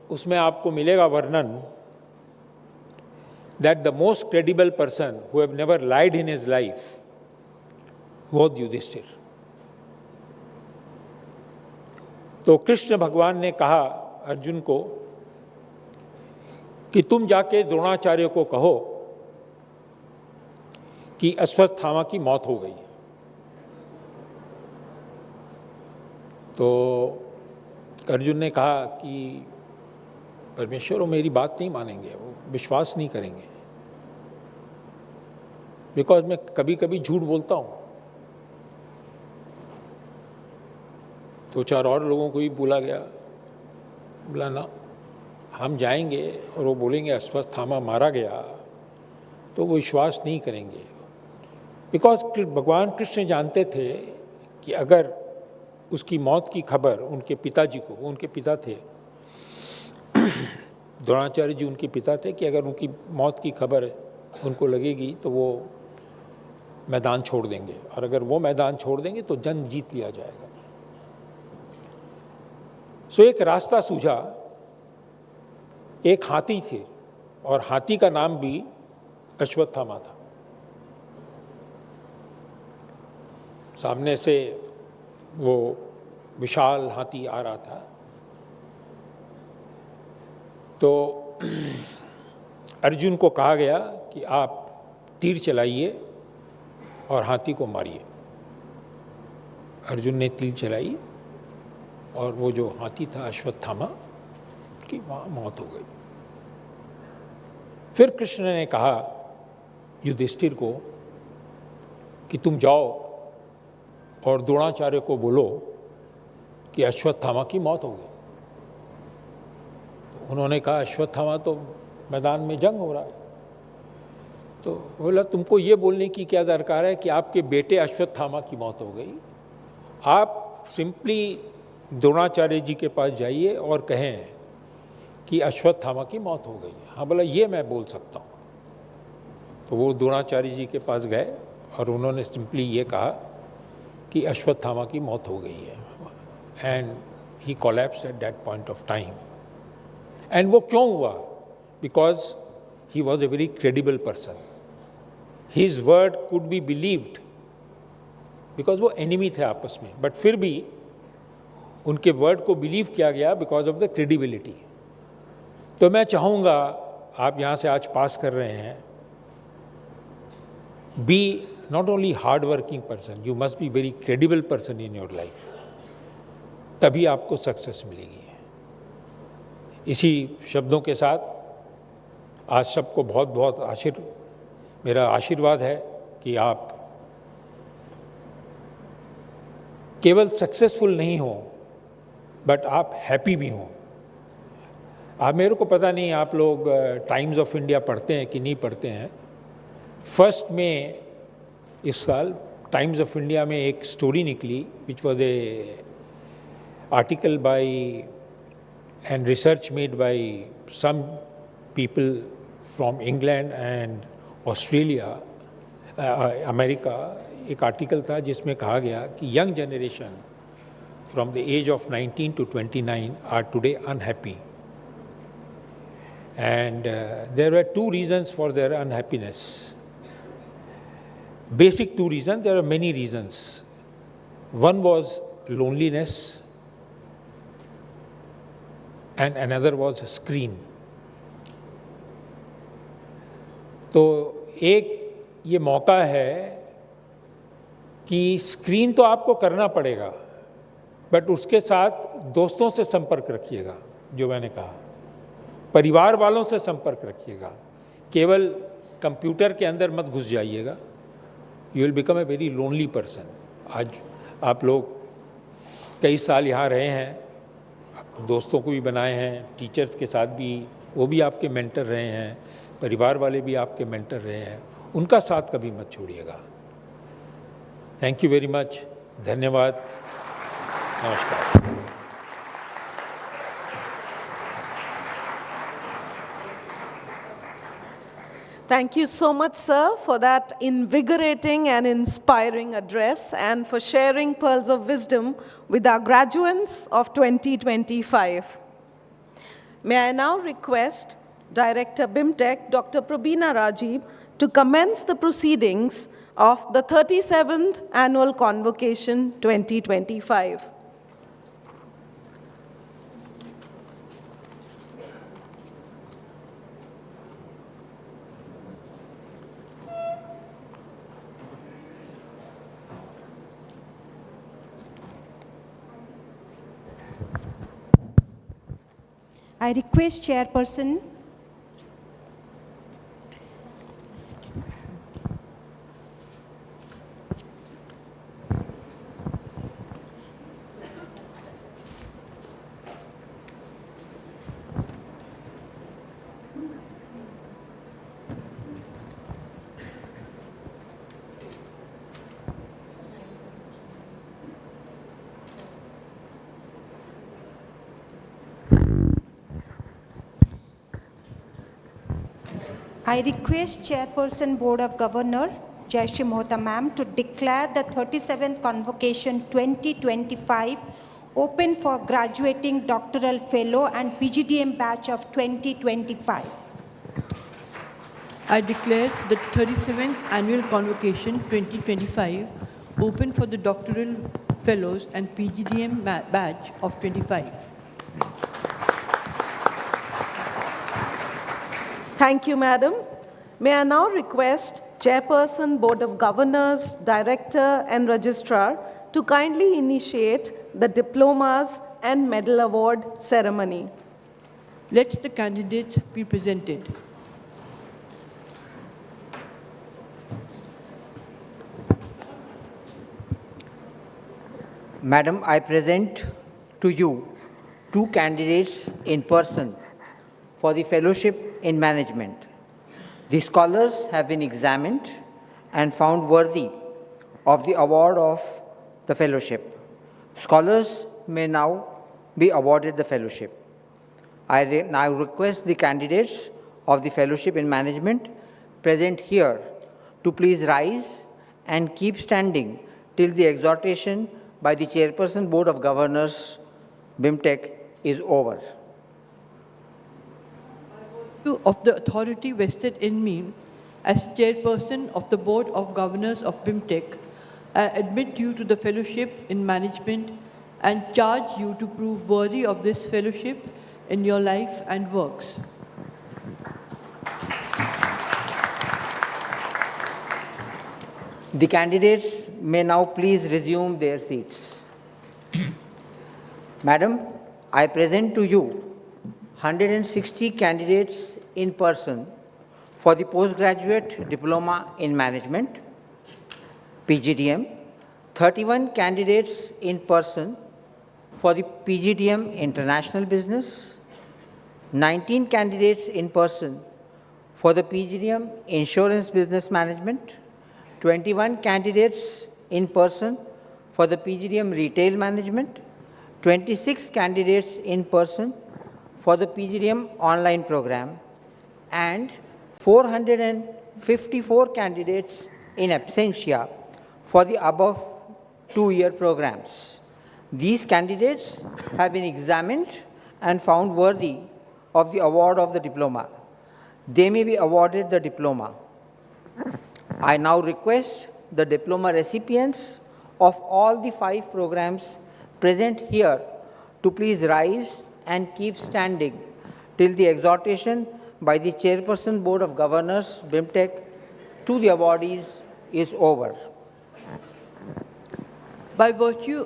उसमें आपको मिलेगा वर्णन that the most credible person who have never lied in his life was Yudhishthira. तो कृष्ण भगवान ने कहा अर्जुन को कि तुम जाके द्रोणाचार्य को कहो कि अश्वत्थामा की मौत हो गई। तो अर्जुन ने कहा कि परमेश्वर वो मेरी बात नहीं मानेंगे, वो विश्वास नहीं करेंगे, बिकॉज मैं कभी कभी झूठ बोलता हूँ। 2-4 और लोगों को भी बोला गया, बोला ना हम जाएंगे और वो बोलेंगे अश्वत्थामा मारा गया, तो वो विश्वास नहीं करेंगे। बिकॉज भगवान कृष्ण जानते थे कि अगर उसकी मौत की खबर उनके पिताजी को, उनके पिता थे द्रोणाचार्य जी उनके पिता थे, कि अगर उनकी मौत की खबर उनको लगेगी तो वो मैदान छोड़ देंगे, और अगर वो मैदान छोड़ देंगे तो जंग जीत लिया जाएगा। सो एक रास्ता सूझा। एक हाथी थे और हाथी का नाम भी अश्वत्थामा था। सामने से वो विशाल हाथी आ रहा था। तो अर्जुन को कहा गया कि आप तीर चलाइए और हाथी को मारिए। अर्जुन ने तीर चलाई और वो जो हाथी था अश्वत्थामा, की वहाँ मौत हो गई। फिर कृष्ण ने कहा युधिष्ठिर को कि तुम जाओ और द्रोणाचार्य को बोलो कि अश्वत्थामा की मौत हो गई। तो उन्होंने कहा अश्वत्थामा तो मैदान में जंग हो रहा है। तो बोला तुमको ये बोलने की क्या दरकार है कि आपके बेटे अश्वत्थामा की मौत हो गई। आप सिंपली द्रोणाचार्य जी के पास जाइए और कहें कि अश्वत्थामा की मौत हो गई। हाँ, बोला ये मैं बोल सकता हूँ। तो वो द्रोणाचार्य जी के पास गए और उन्होंने सिंपली ये कहा कि अश्वत्थामा की मौत हो गई है। And he collapsed at that point of time. And वो क्यों हुआ? Because he was a very credible person. His word could be believed, because वो एनिमी थे आपस में, बट फिर भी उनके वर्ड को बिलीव किया गया बिकॉज ऑफ द क्रेडिबिलिटी। तो मैं चाहूँगा आप यहाँ से आज पास कर रहे हैं, be not only hard working person, you must be very credible person in your life, तभी आपको सक्सेस मिलेगी। इसी शब्दों के साथ आज सबको बहुत बहुत मेरा आशीर्वाद है कि आप केवल सक्सेसफुल नहीं हो बट आप हैप्पी भी हों। आप, मेरे को पता नहीं आप लोग टाइम्स ऑफ इंडिया पढ़ते हैं कि नहीं पढ़ते हैं। फर्स्ट में इस साल टाइम्स ऑफ इंडिया में एक स्टोरी निकली which was a article by and research made by some people from England and Australia, America. एक आर्टिकल था जिसमें कहा गया कि young generation from the age of 19 to 29 are today unhappy, and there were two reasons for their unhappiness. Basic two reasons, there are many reasons. One was loneliness and another was screen. तो एक ये मौका है कि screen तो आपको करना पड़ेगा, बट उसके साथ दोस्तों से संपर्क रखिएगा। जो मैंने कहा, परिवार वालों से संपर्क रखिएगा, केवल कंप्यूटर के अंदर मत घुस जाइएगा। You will become a very lonely person. आज आप लोग कई साल यहाँ रहे हैं, दोस्तों को भी बनाए हैं, टीचर्स के साथ भी, वो भी आपके मेंटर रहे हैं, परिवार वाले भी आपके मेंटर रहे हैं, उनका साथ कभी मत छोड़िएगा। Thank you very much. धन्यवाद। नमस्कार।
Thank you so much, sir, for that invigorating and inspiring address and for sharing pearls of wisdom with our graduates of 2025. May I now request Director BIMTech, Dr. Prabina Rajiv, to commence the proceedings of the 37th Annual Convocation 2025.
I request Chairperson Chairperson Board of Governor Jayashree Mohta ma'am to declare the 37th Convocation 2025 open for graduating doctoral fellow and PGDM batch of 2025.
I declare the 37th Annual Convocation 2025 open for the doctoral fellows and PGDM batch of 25.
Thank you, Madam. May I now request Chairperson, Board of Governors, Director, and Registrar to kindly initiate the diplomas and medal award ceremony.
Let the candidates be presented.
Madam, I present to you two candidates in person for the Fellowship in Management. The scholars have been examined and found worthy of the award of the Fellowship. Scholars may now be awarded the Fellowship. I now request the candidates of the Fellowship in Management present here to please rise and keep standing till the exhortation by the Chairperson Board of Governors, BIMTech, is over.
Of the authority vested in me as Chairperson of the Board of Governors of BIMTech, I admit you to the Fellowship in Management and charge you to prove worthy of this fellowship in your life and works.
The candidates may now please resume their seats. Madam, I present to you 160 candidates in person for the Postgraduate Diploma in Management, PGDM, 31 candidates in person for the PGDM International Business, 19 candidates in person for the PGDM Insurance Business Management, 21 candidates in person for the PGDM Retail Management, 26 candidates in person for the PGDM online program, and 454 candidates in absentia for the above two-year programs. These candidates have been examined and found worthy of the award of the diploma. They may be awarded the diploma. I now request the diploma recipients of all the 5 programs present here to please rise and keep standing till the exhortation by the Chairperson Board of Governors, BIMTech, to the awardees is over.
By virtue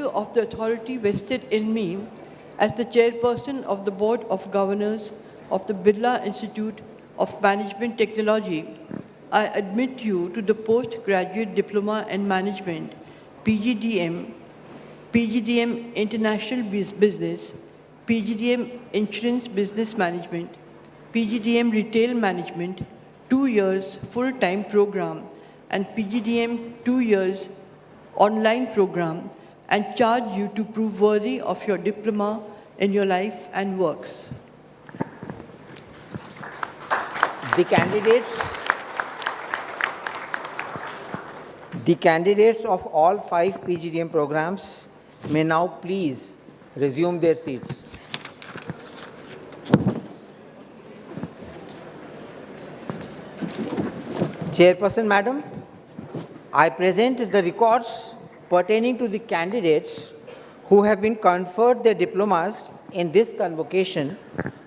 of the authority vested in me as the Chairperson of the Board of Governors of the Birla Institute of Management Technology, I admit you to the Postgraduate Diploma in Management, PGDM, PGDM International Business, PGDM Insurance Business Management, PGDM Retail Management, 2 years full-time program, and PGDM 2 years online program, and charge you to prove worthy of your diploma in your life and works.
The candidates of all 5 PGDM programs may now please resume their seats. Chairperson, Madam, I present the records pertaining to the candidates who have been conferred their diplomas in this convocation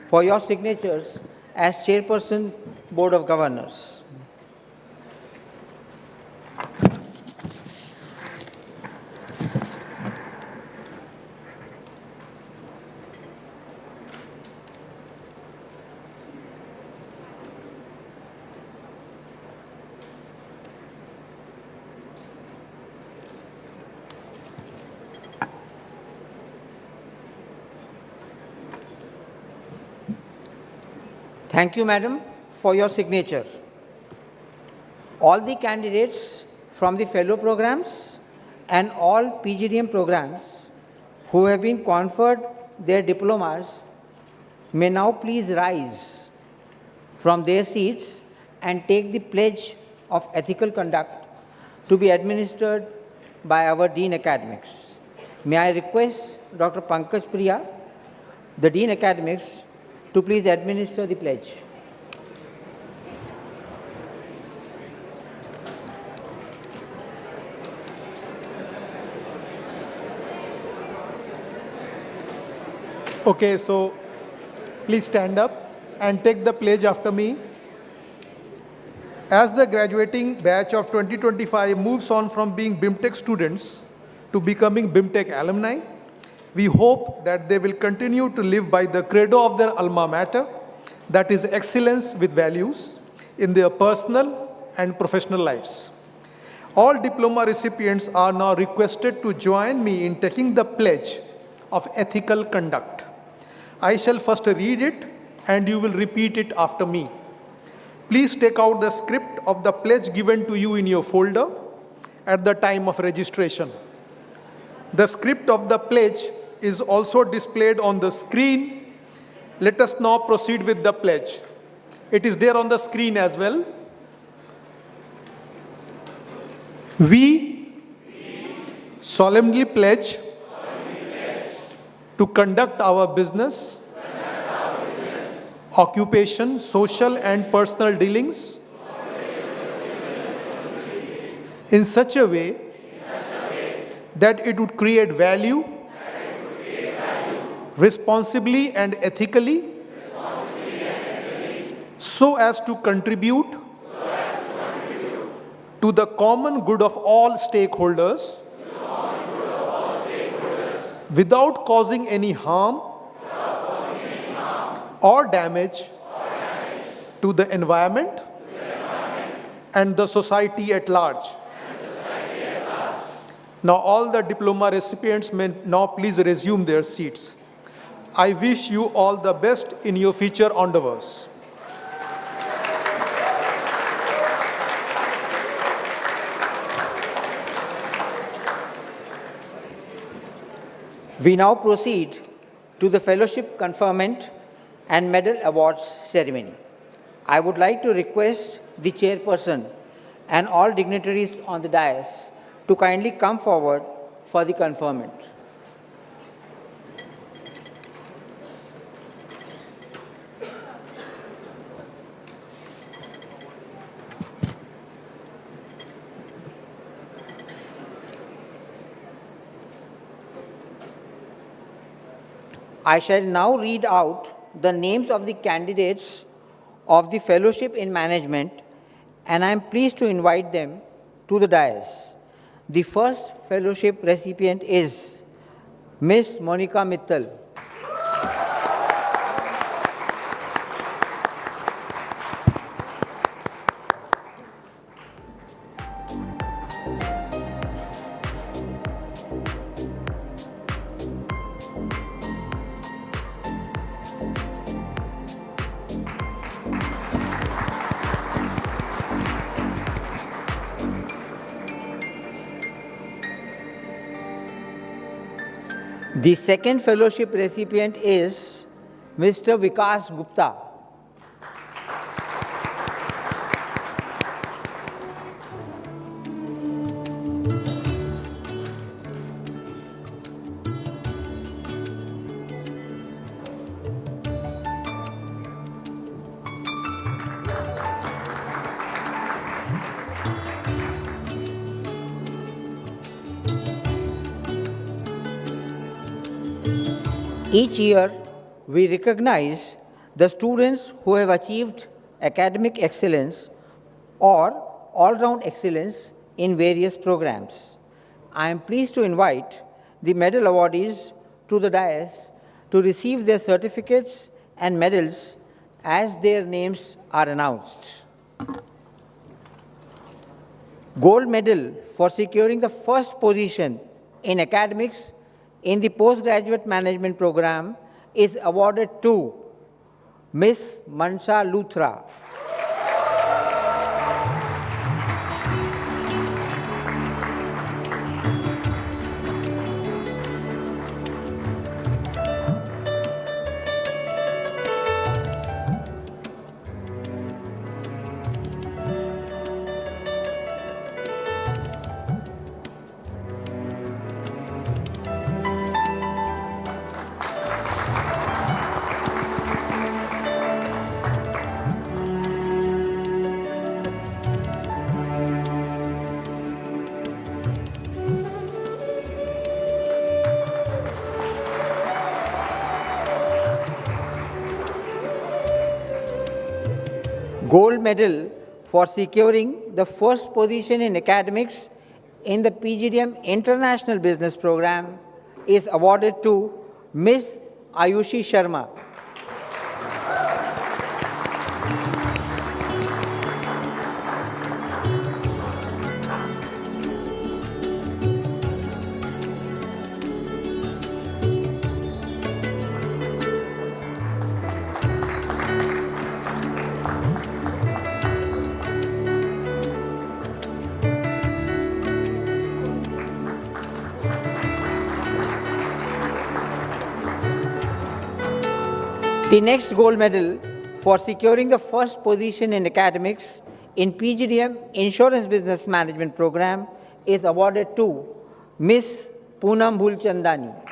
for your signatures as Chairperson, Board of Governors. Thank you, Madam, for your signature. All the candidates from the fellow programs and all PGDM programs who have been conferred their diplomas may now please rise from their seats and take the pledge of ethical conduct to be administered by our Dean Academics. May I request Dr. Pankaj Priya, the Dean Academics, to please administer the pledge.
Okay, so please stand up and take the pledge after me. As the graduating batch of 2025 moves on from being BIMTech students to becoming BIMTech alumni, we hope that they will continue to live by the credo of their alma mater, that is excellence with values, in their personal and professional lives. All diploma recipients are now requested to join me in taking the pledge of ethical conduct. I shall first read it and you will repeat it after me. Please take out the script of the pledge given to you in your folder at the time of registration. The script of the pledge is also displayed on the screen. Let us now proceed with the pledge. It is there on the screen as well. We solemnly pledge to conduct our business, occupation, social and personal dealings in such a way that it would create value responsibly and ethically so as to contribute to the common good of all stakeholders without causing any harm or damage to the environment and the society at large. Now all the diploma recipients may now please resume their seats. I wish you all the best in your future endeavors.
We now proceed to the fellowship conferment and medal awards ceremony. I would like to request the chairperson and all dignitaries on the dais to kindly come forward for the conferment. I shall now read out the names of the candidates of the Fellowship in Management, and I am pleased to invite them to the dais. The first fellowship recipient is Ms. Monica Mittal. The second fellowship recipient is Mr. Vikas Gupta. Each year, we recognize the students who have achieved academic excellence or all-round excellence in various programs. I am pleased to invite the medal awardees to the dais to receive their certificates and medals as their names are announced. Gold medal for securing the first position in academics in the postgraduate management program is awarded to Ms. Mansha Luthra. Gold medal for securing the first position in academics in the PGDM International Business Program is awarded to Ms. Ayushi Sharma. The next gold medal for securing the first position in academics in PGDM Insurance Business Management Program is awarded to Ms. Poonam Bhulchandani.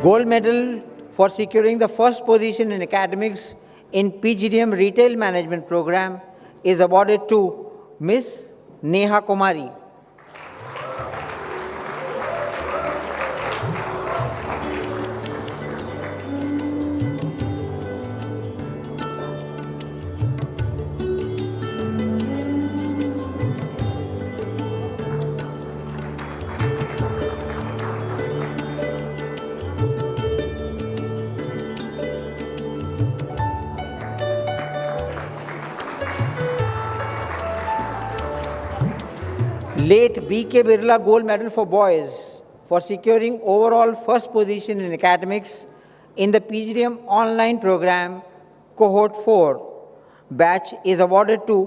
Gold medal for securing the first position in academics in PGDM Retail Management Program is awarded to Ms. Neha Kumari. Late B.K. Birla Gold Medal for Boys for securing overall first position in academics in the PGDM online program Cohort 4 batch is awarded to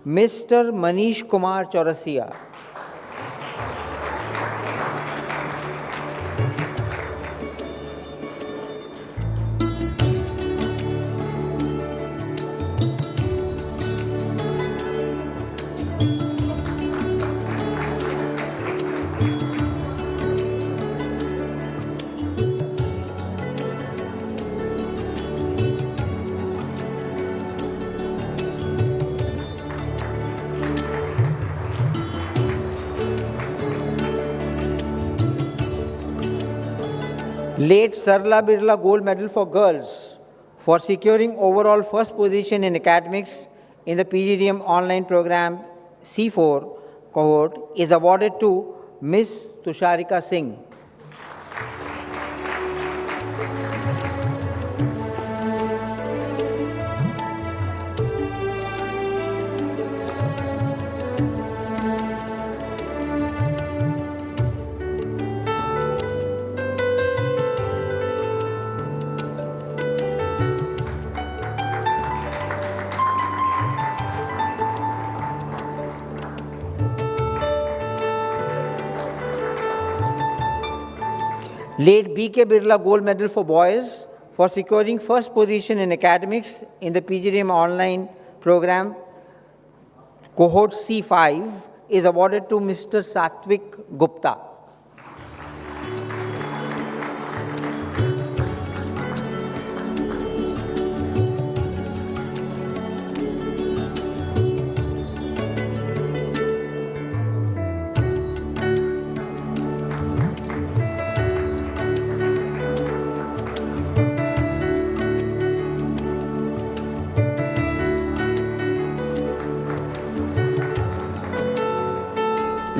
Mr. Manish Kumar Chaurasia. Late Sarla Birla Gold Medal for Girls for securing overall first position in academics in the PGDM online program C4 cohort is awarded to Ms. Tusharika Singh. Late B.K. Birla Gold Medal for Boys for securing first position in academics in the PGDM online program Cohort C5 is awarded to Mr. Satvik Gupta.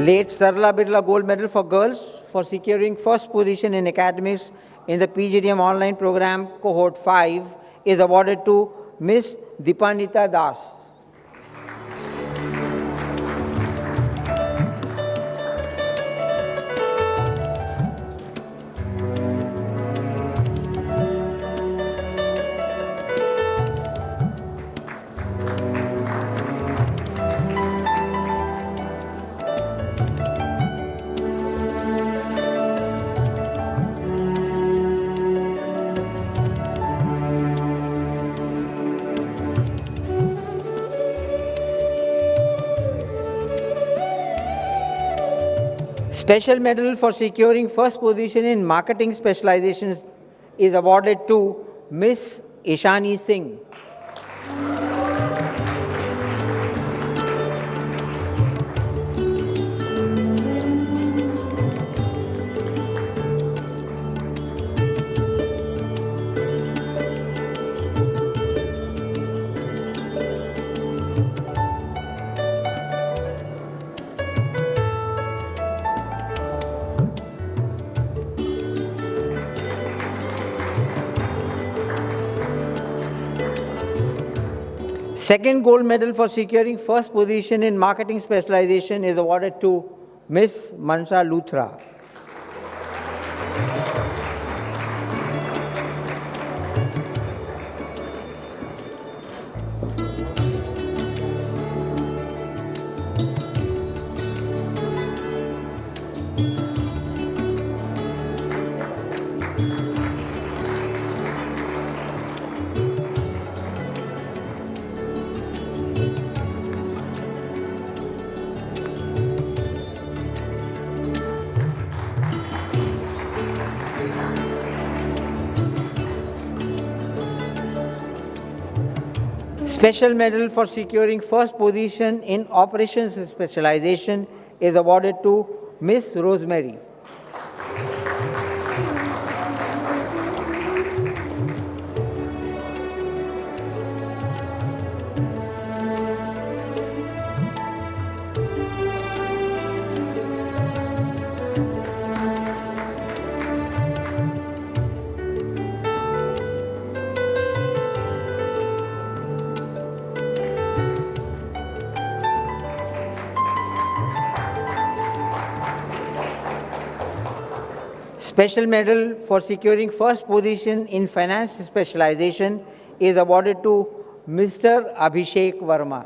Late Sarla Birla Gold Medal for Girls for securing first position in academics in the PGDM online program Cohort 5 is awarded to Ms. Dipanita Das. Special medal for securing first position in marketing specializations is awarded to Miss Ishani Singh. Second gold medal for securing first position in marketing specialization is awarded to Miss Mansha Luthra. Special medal for securing first position in operations specialization is awarded to Miss Rosemary. Special medal for securing first position in finance specialization is awarded to Mr. Abhishek Verma.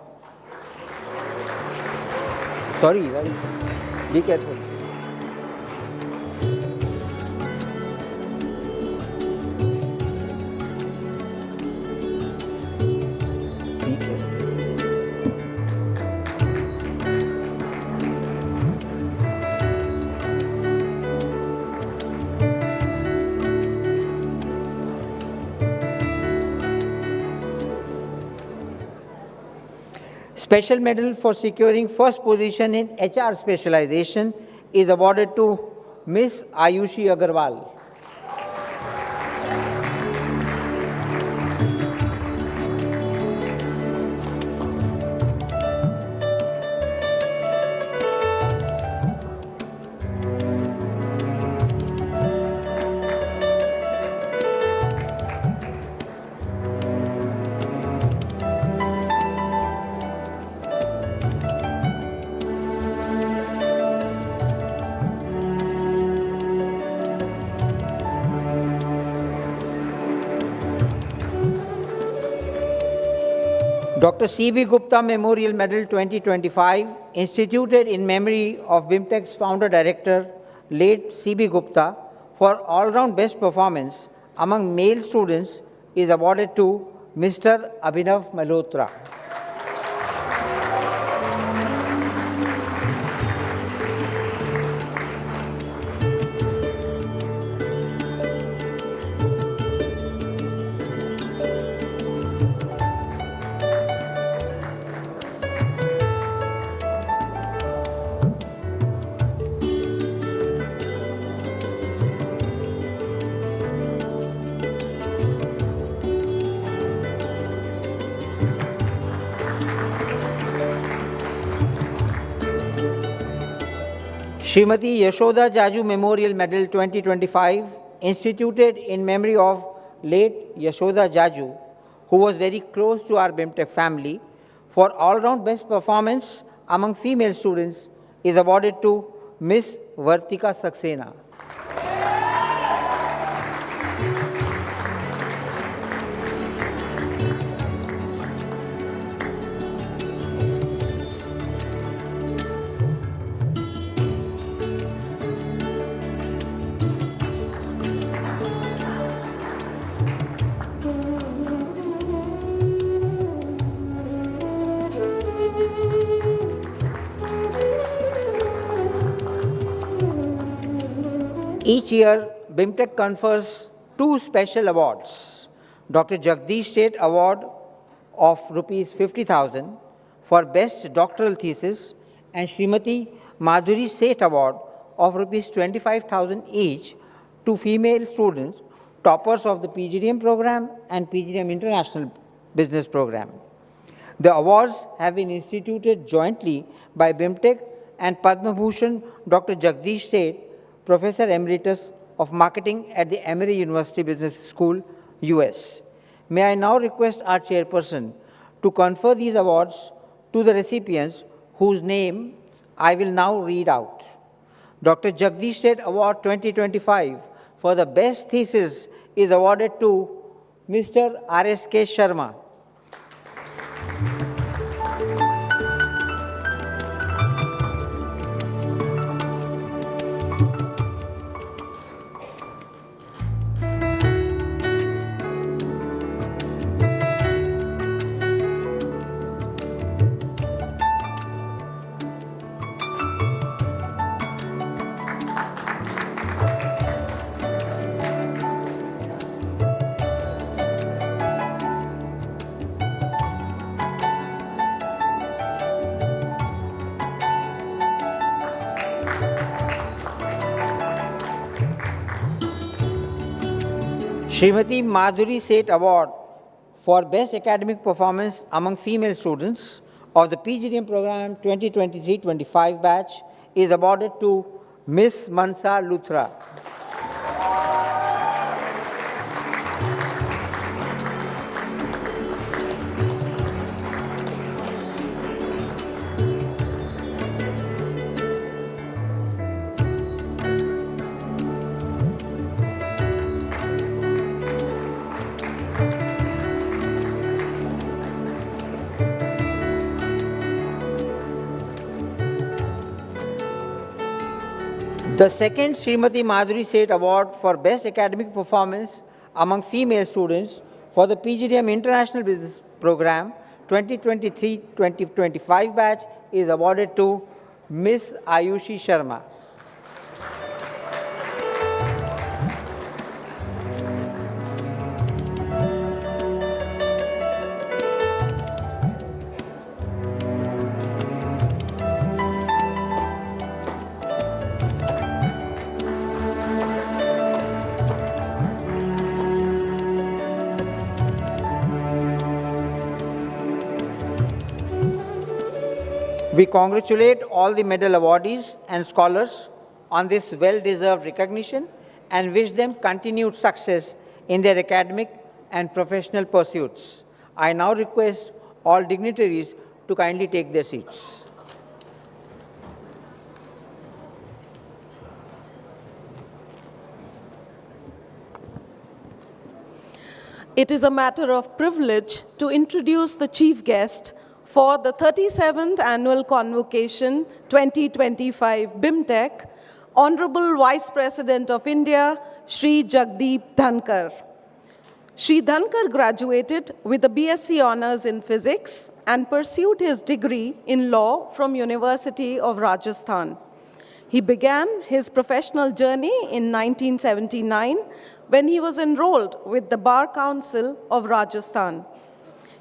Sorry, be careful. Special medal for securing first position in HR specialization is awarded to Miss Ayushi Agarwal. Dr. C.B. Gupta Memorial Medal 2025, instituted in memory of BIMTEC's founder director, late C.B. Gupta, for all-round best performance among male students is awarded to Mr. Abhinav Malhotra. Srimati Yashoda Jaju Memorial Medal 2025, instituted in memory of late Yashoda Jaju, who was very close to our BIMTEC family, for all-round best performance among female students is awarded to Miss Vartika Saxena. Each year, BIMTech confers two special awards. Dr. Jagdish Seth Award of Rs 50,000 for Best Doctoral Thesis and Srimati Madhuri Seth Award of Rs 25,000 each to female students, toppers of the PGDM program and PGDM International Business Program. The awards have been instituted jointly by BIMTech and Padma Bhushan Dr. Jagdish Seth, Professor Emeritus of Marketing at the Emory University Business School, US. May I now request our chairperson to confer these awards to the recipients whose names I will now read out. Dr. Jagdish Seth Award 2025 for the best thesis is awarded to Mr. R.S.K. Sharma. Srimati Madhuri Seth Award for Best Academic Performance among Female Students of the PGDM Program 2023-25 batch is awarded to Ms. Mansa Luthra. The second Srimati Madhuri Seth Award for Best Academic Performance among Female Students for the PGDM International Business Program 2023-2025 batch is awarded to Ms. Ayushi Sharma. We congratulate all the medal awardees and scholars on this well-deserved recognition and wish them continued success in their academic and professional pursuits. I now request all dignitaries to kindly take their seats.
It is a matter of privilege to introduce the chief guest for the 37th Annual Convocation 2025 BIMTech, Honorable Vice President of India, Shri Jagdeep Dhankar. Shri Dhankar graduated with a BSc Honours in Physics and pursued his degree in law from University of Rajasthan. He began his professional journey in 1979 when he was enrolled with the Bar Council of Rajasthan.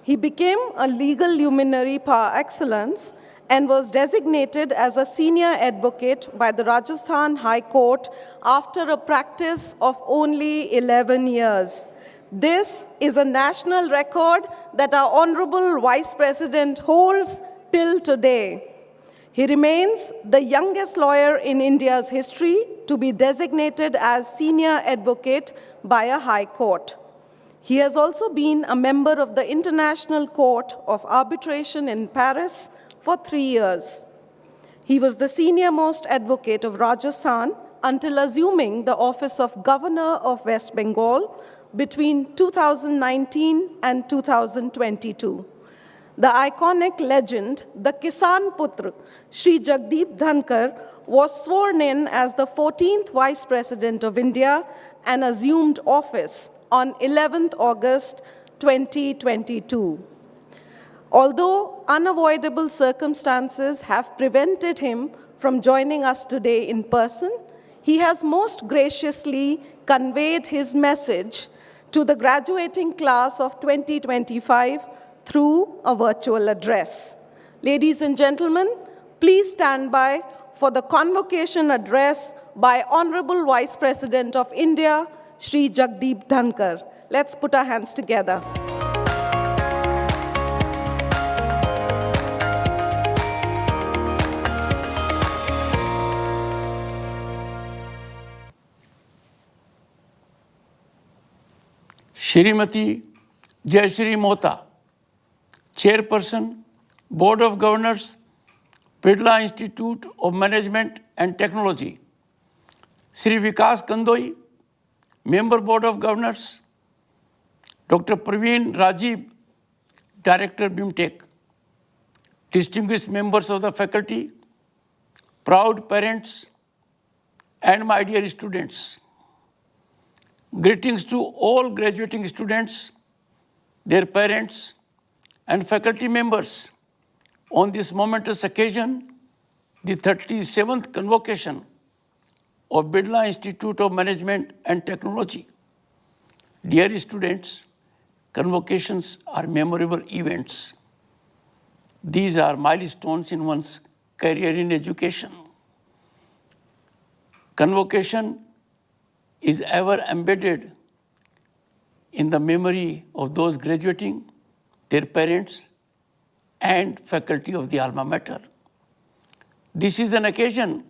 He became a legal luminary par excellence and was designated as a senior advocate by the Rajasthan High Court after a practice of only 11 years. This is a national record that our Honorable Vice President holds till today. He remains the youngest lawyer in India's history to be designated as senior advocate by a high court. He has also been a member of the International Court of Arbitration in Paris for 3 years. He was the senior-most advocate of Rajasthan until assuming the office of Governor of West Bengal between 2019 and 2022. The iconic legend, the Kisan Putra, Shri Jagdeep Dhankar, was sworn in as the 14th Vice President of India and assumed office on 11th August 2022. Although unavoidable circumstances have prevented him from joining us today in person, he has most graciously conveyed his message to the graduating class of 2025 through a virtual address. Ladies and gentlemen, please stand by for the convocation address by Honorable Vice President of India, Shri Jagdeep Dhankar. Let's put our hands together.
Shrimati Jayashree Mohta, Chairperson, Board of Governors, Birla Institute of Management and Technology. Sri Vikas Kandoi, Member Board of Governors. Dr. Praveen Rajiv, Director BIMTech. Distinguished members of the faculty, proud parents, and my dear students. Greetings to all graduating students, their parents, and faculty members on this momentous occasion, the 37th convocation of Birla Institute of Management and Technology. Dear students, convocations are memorable events. These are milestones in one's career in education. Convocation is ever embedded in the memory of those graduating, their parents, and faculty of the alma mater. This is an occasion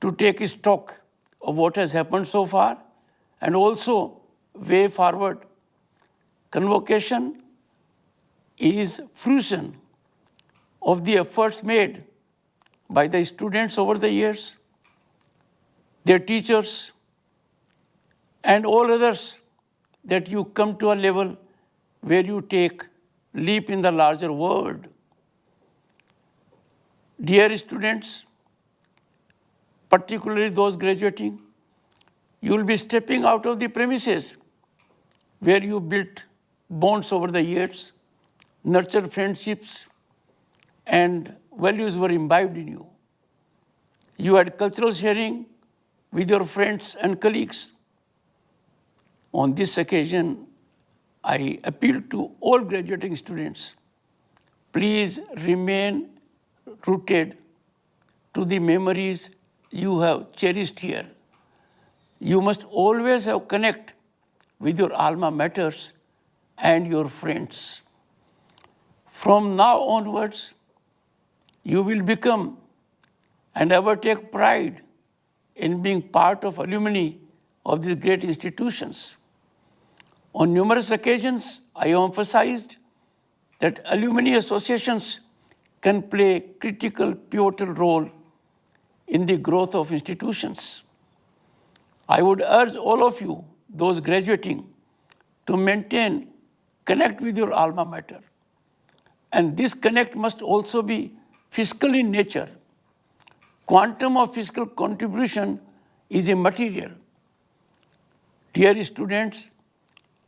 to take stock of what has happened so far and also way forward. Convocation is fruition of the efforts made by the students over the years, their teachers, and all others, that you come to a level where you take leap in the larger world. Dear students, particularly those graduating, you will be stepping out of the premises where you built bonds over the years, nurtured friendships, and values were imbibed in you. You had cultural sharing with your friends and colleagues. On this occasion, I appeal to all graduating students, please remain rooted to the memories you have cherished here. You must always have connect with your alma maters and your friends. From now onwards, you will become and ever take pride in being part of alumni of these great institutions. On numerous occasions, I emphasized that alumni associations can play a critical, pivotal role in the growth of institutions. I would urge all of you, those graduating, to maintain connect with your alma mater. And this connect must also be fiscal in nature. Quantum of fiscal contribution is immaterial. Dear students,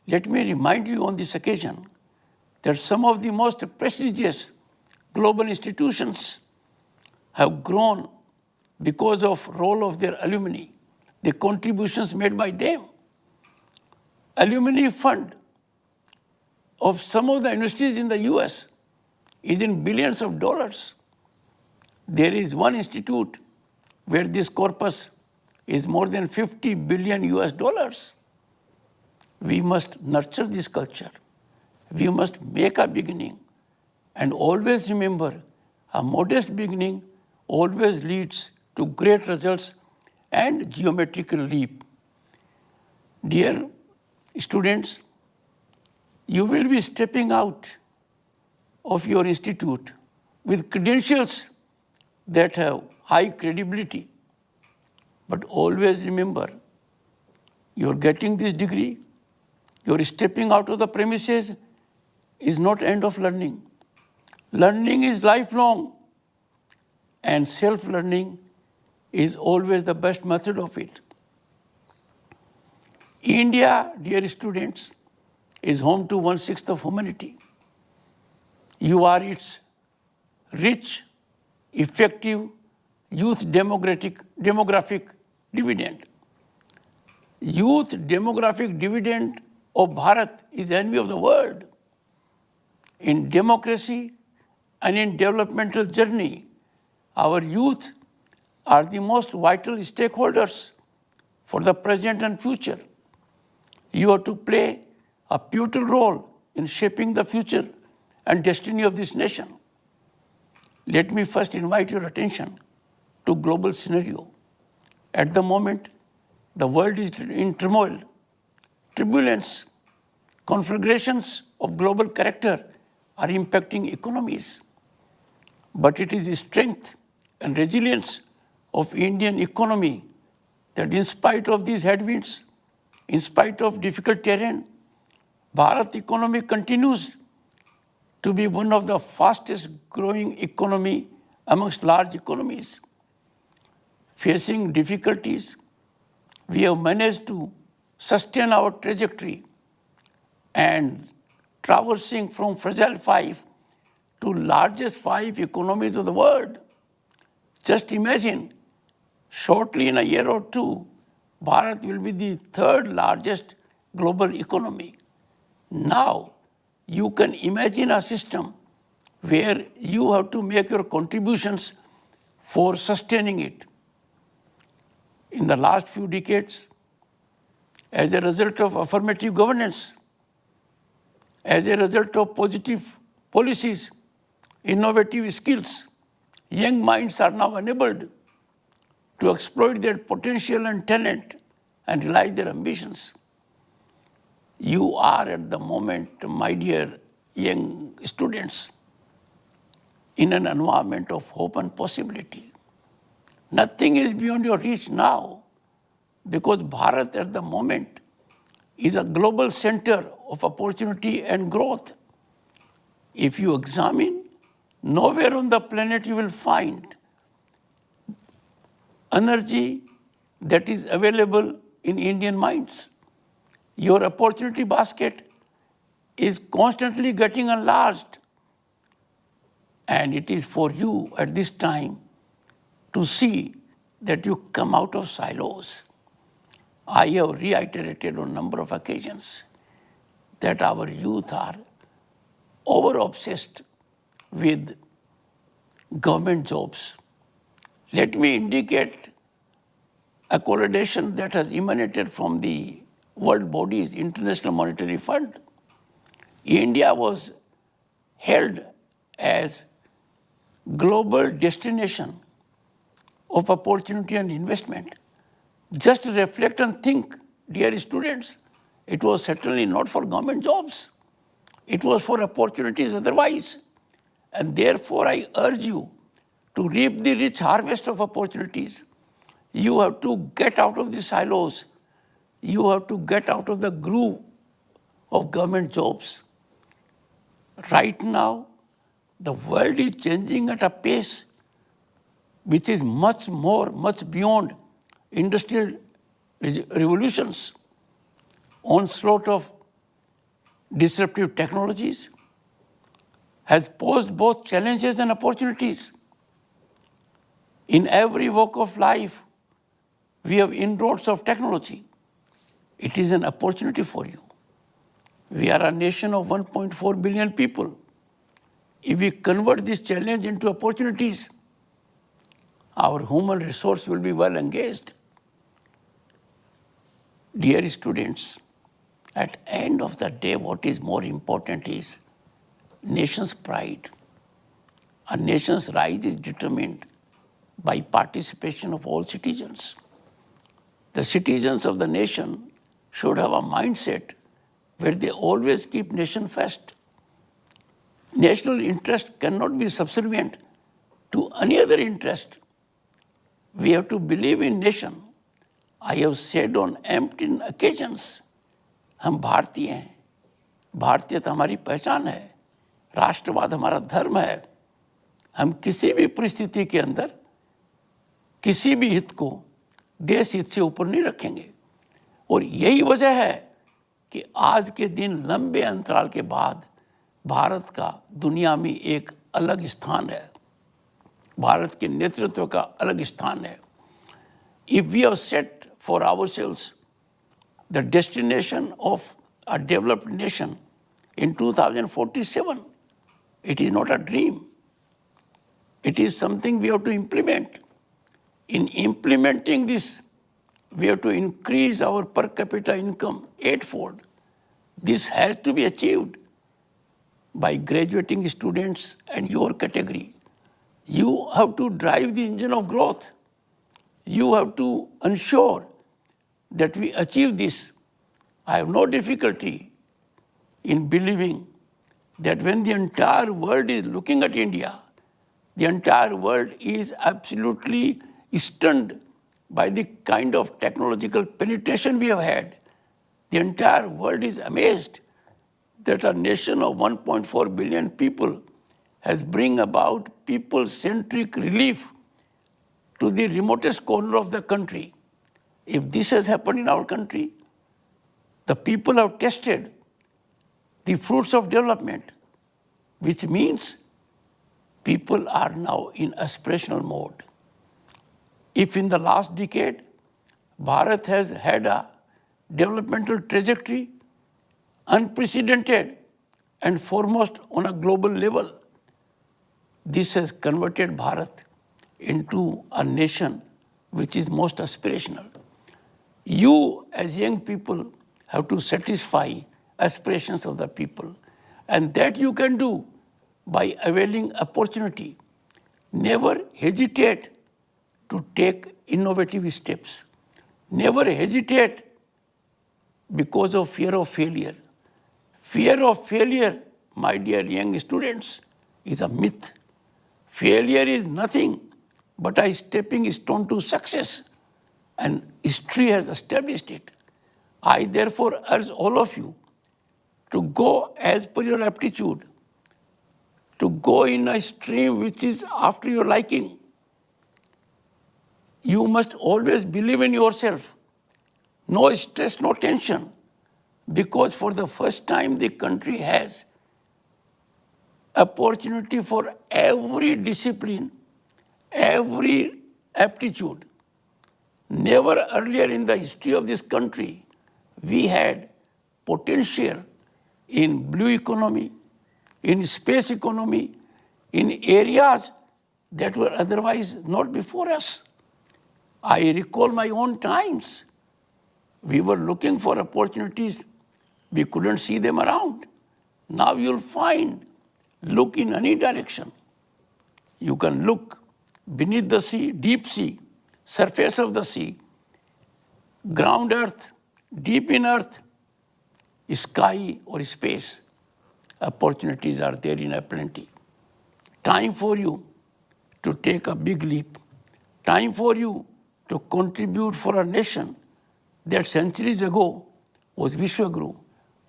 let me remind you on this occasion that some of the most prestigious global institutions have grown because of role of their alumni, the contributions made by them. Alumni fund of some of the universities in the US is in billions of dollars. There is one institute where this corpus is more than 50 billion US dollars. We must nurture this culture. We must make a beginning and always remember a modest beginning always leads to great results and geometrical leap. Dear students, you will be stepping out of your institute with credentials that have high credibility. But always remember, you're getting this degree, you're stepping out of the premises is not end of learning. Learning is lifelong, and self-learning is always the best method of it. India, dear students, is home to 1/6 of humanity. You are its rich, effective, youth demographic dividend. Youth demographic dividend of Bharat is envy of the world. In democracy and in developmental journey, our youth are the most vital stakeholders for the present and future. You have to play a pivotal role in shaping the future and destiny of this nation. Let me first invite your attention to global scenario. At the moment, the world is in turmoil, turbulence, conflagrations of global character are impacting economies. But it is the strength and resilience of Indian economy that in spite of these headwinds, in spite of difficult terrain, Bharat economy continues to be one of the fastest growing economy amongst large economies. Facing difficulties, we have managed to sustain our trajectory and traversing from fragile 5 to largest 5 economies of the world. Just imagine, shortly in a year or two, Bharat will be the 3rd largest global economy. Now, you can imagine a system where you have to make your contributions for sustaining it. In the last few decades, as a result of affirmative governance, as a result of positive policies, innovative skills, young minds are now enabled to exploit their potential and talent and realize their ambitions. You are at the moment, my dear young students, in an environment of hope and possibility. Nothing is beyond your reach now because Bharat at the moment is a global center of opportunity and growth. If you examine, nowhere on the planet you will find energy that is available in Indian minds. Your opportunity basket is constantly getting enlarged. And it is for you at this time to see that you come out of silos. I have reiterated on a number of occasions that our youth are over-obsessed with government jobs. Let me indicate a correlation that has emanated from the world bodies, International Monetary Fund. India was held as global destination of opportunity and investment. Just reflect and think, dear students, it was certainly not for government jobs. It was for opportunities otherwise. And therefore, I urge you to reap the rich harvest of opportunities. You have to get out of the silos. You have to get out of the groove of government jobs. Right now, the world is changing at a pace which is much beyond industrial revolutions. Onslaught of disruptive technologies has posed both challenges and opportunities. In every walk of life, we have inroads of technology. It is an opportunity for you. We are a nation of 1.4 billion people. If we convert this challenge into opportunities, our human resource will be well engaged. Dear students, at the end of the day, what is more important is nation's pride. A nation's rise is determined by participation of all citizens. The citizens of the nation should have a mindset where they always keep nation first. National interest cannot be subservient to any other interest. We have to believe in nation. I have said on empty occasions, हम भारतीय हैं, भारतीयता हमारी पहचान है, राष्ट्रवाद हमारा धर्म है, हम किसी भी परिस्थिति के अंदर किसी भी हित को देश हित से ऊपर नहीं रखेंगे। और यही वजह है कि आज के दिन लंबे अंतराल के बाद भारत का दुनिया में एक अलग स्थान है, भारत के नेतृत्व का अलग स्थान है। If we have set for ourselves the destination of a developed nation in 2047, it is not a dream. It is something we have to implement. In implementing this, we have to increase our per capita income eightfold. This has to be achieved by graduating students and your category. You have to drive the engine of growth. You have to ensure that we achieve this. I have no difficulty in believing that when the entire world is looking at India, the entire world is absolutely stunned by the kind of technological penetration we have had. The entire world is amazed that a nation of 1.4 billion people has bring about people-centric relief to the remotest corner of the country. If this has happened in our country, the people have tested the fruits of development, which means people are now in aspirational mode. If in the last decade, Bharat has had a developmental trajectory unprecedented and foremost on a global level, this has converted Bharat into a nation which is most aspirational. You as young people have to satisfy aspirations of the people, and that you can do by availing opportunity. Never hesitate to take innovative steps. Never hesitate because of fear of failure. Fear of failure, my dear young students, is a myth. Failure is nothing but a stepping stone to success, and history has established it. I therefore urge all of you to go as per your aptitude, to go in a stream which is after your liking. You must always believe in yourself. No stress, no tension, because for the first time the country has opportunity for every discipline, every aptitude. Never earlier in the history of this country we had potential in blue economy, in space economy, in areas that were otherwise not before us. I recall my own times. We were looking for opportunities. We couldn't see them around. Now you'll find, look in any direction. You can look beneath the sea, deep sea, surface of the sea, ground earth, deep in earth, sky or space. Opportunities are there in plenty. Time for you to take a big leap. Time for you to contribute for a nation that centuries ago was Vishwaguru,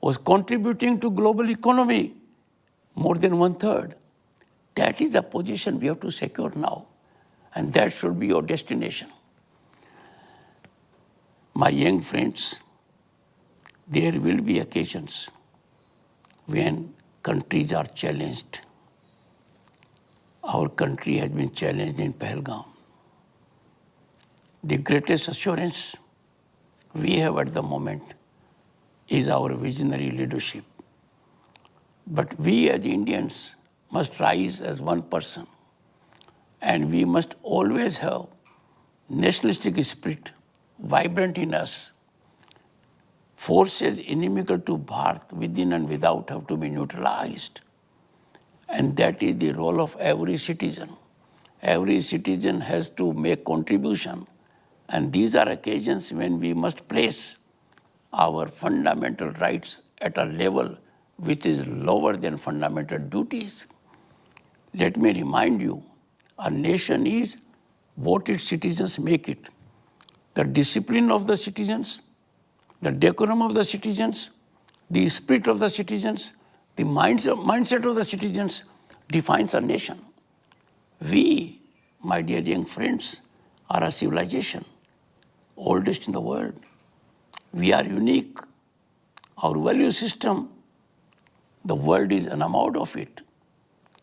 was contributing to global economy more than 1/3. That is a position we have to secure now, and that should be your destination. My young friends, there will be occasions when countries are challenged. Our country has been challenged in Pahalgam. The greatest assurance we have at the moment is our visionary leadership. But we as Indians must rise as one person, and we must always have nationalistic spirit vibrant in us. Forces inimical to Bharat within and without have to be neutralized. And that is the role of every citizen. Every citizen has to make contribution. And these are occasions when we must place our fundamental rights at a level which is lower than fundamental duties. Let me remind you, a nation is what its citizens make it. The discipline of the citizens, the decorum of the citizens, the spirit of the citizens, the mindset of the citizens defines a nation. We, my dear young friends, are a civilization, oldest in the world. We are unique. Our value system, the world is enamored of it.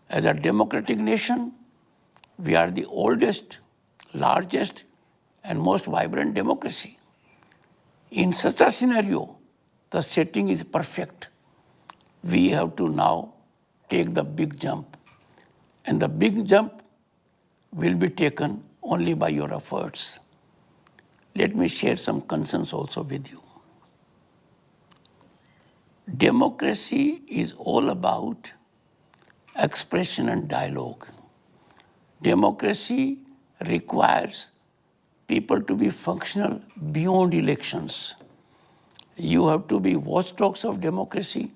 As a democratic nation, we are the oldest, largest, and most vibrant democracy. In such a scenario, the setting is perfect. We have to now take the big jump. And the big jump will be taken only by your efforts. Let me share some concerns also with you. Democracy is all about expression and dialogue. Democracy requires people to be functional beyond elections. You have to be watchdogs of democracy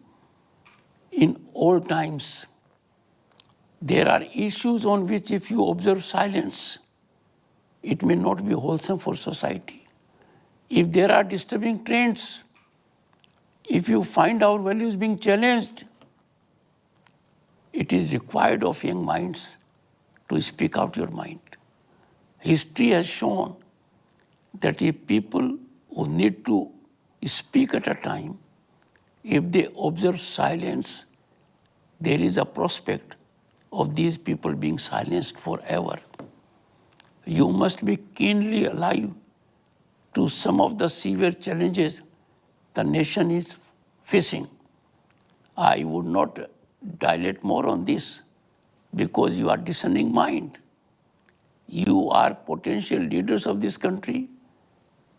in all times. There are issues on which if you observe silence, it may not be wholesome for society. If there are disturbing trends, if you find our values being challenged, it is required of young minds to speak out your mind. History has shown that if people who need to speak at a time, if they observe silence, there is a prospect of these people being silenced forever. You must be keenly alive to some of the severe challenges the nation is facing. I would not dilate more on this because you are discerning mind. You are potential leaders of this country.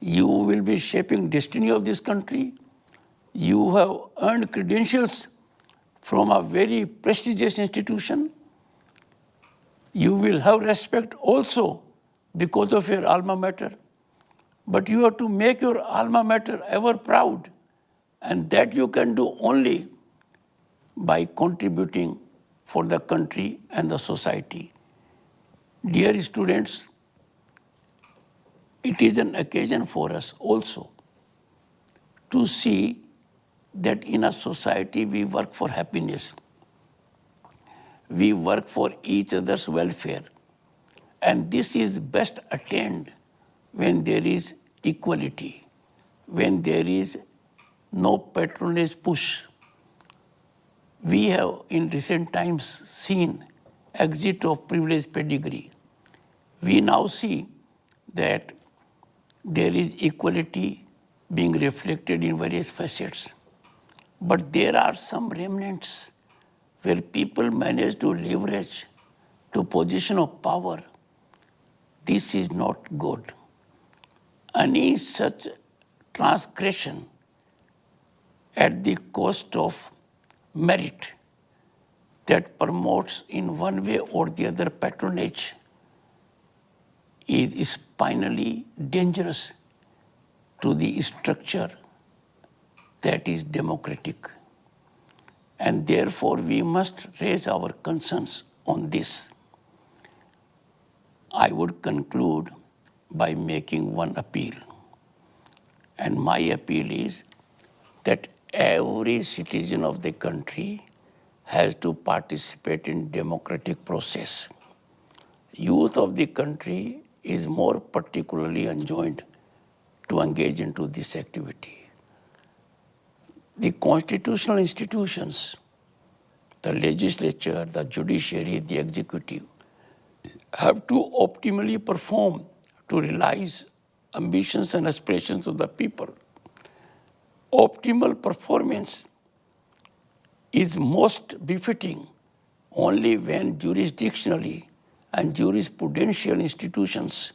You will be shaping destiny of this country. You have earned credentials from a very prestigious institution. You will have respect also because of your alma mater. But you have to make your alma mater ever proud. And that you can do only by contributing for the country and the society. Dear students, it is an occasion for us also to see that in a society we work for happiness. We work for each other's welfare. And this is best attained when there is equality, when there is no patronage push. We have in recent times seen exit of privileged pedigree. We now see that there is equality being reflected in various facets. But there are some remnants where people manage to leverage to position of power. This is not good. Any such transgression at the cost of merit that promotes in one way or the other patronage is spinally dangerous to the structure that is democratic. And therefore we must raise our concerns on this. I would conclude by making one appeal. And my appeal is that every citizen of the country has to participate in democratic process. Youth of the country is more particularly enjoined to engage into this activity. The constitutional institutions, the legislature, the judiciary, the executive, have to optimally perform to realize ambitions and aspirations of the people. Optimal performance is most befitting only when jurisdictionally and jurisprudential institutions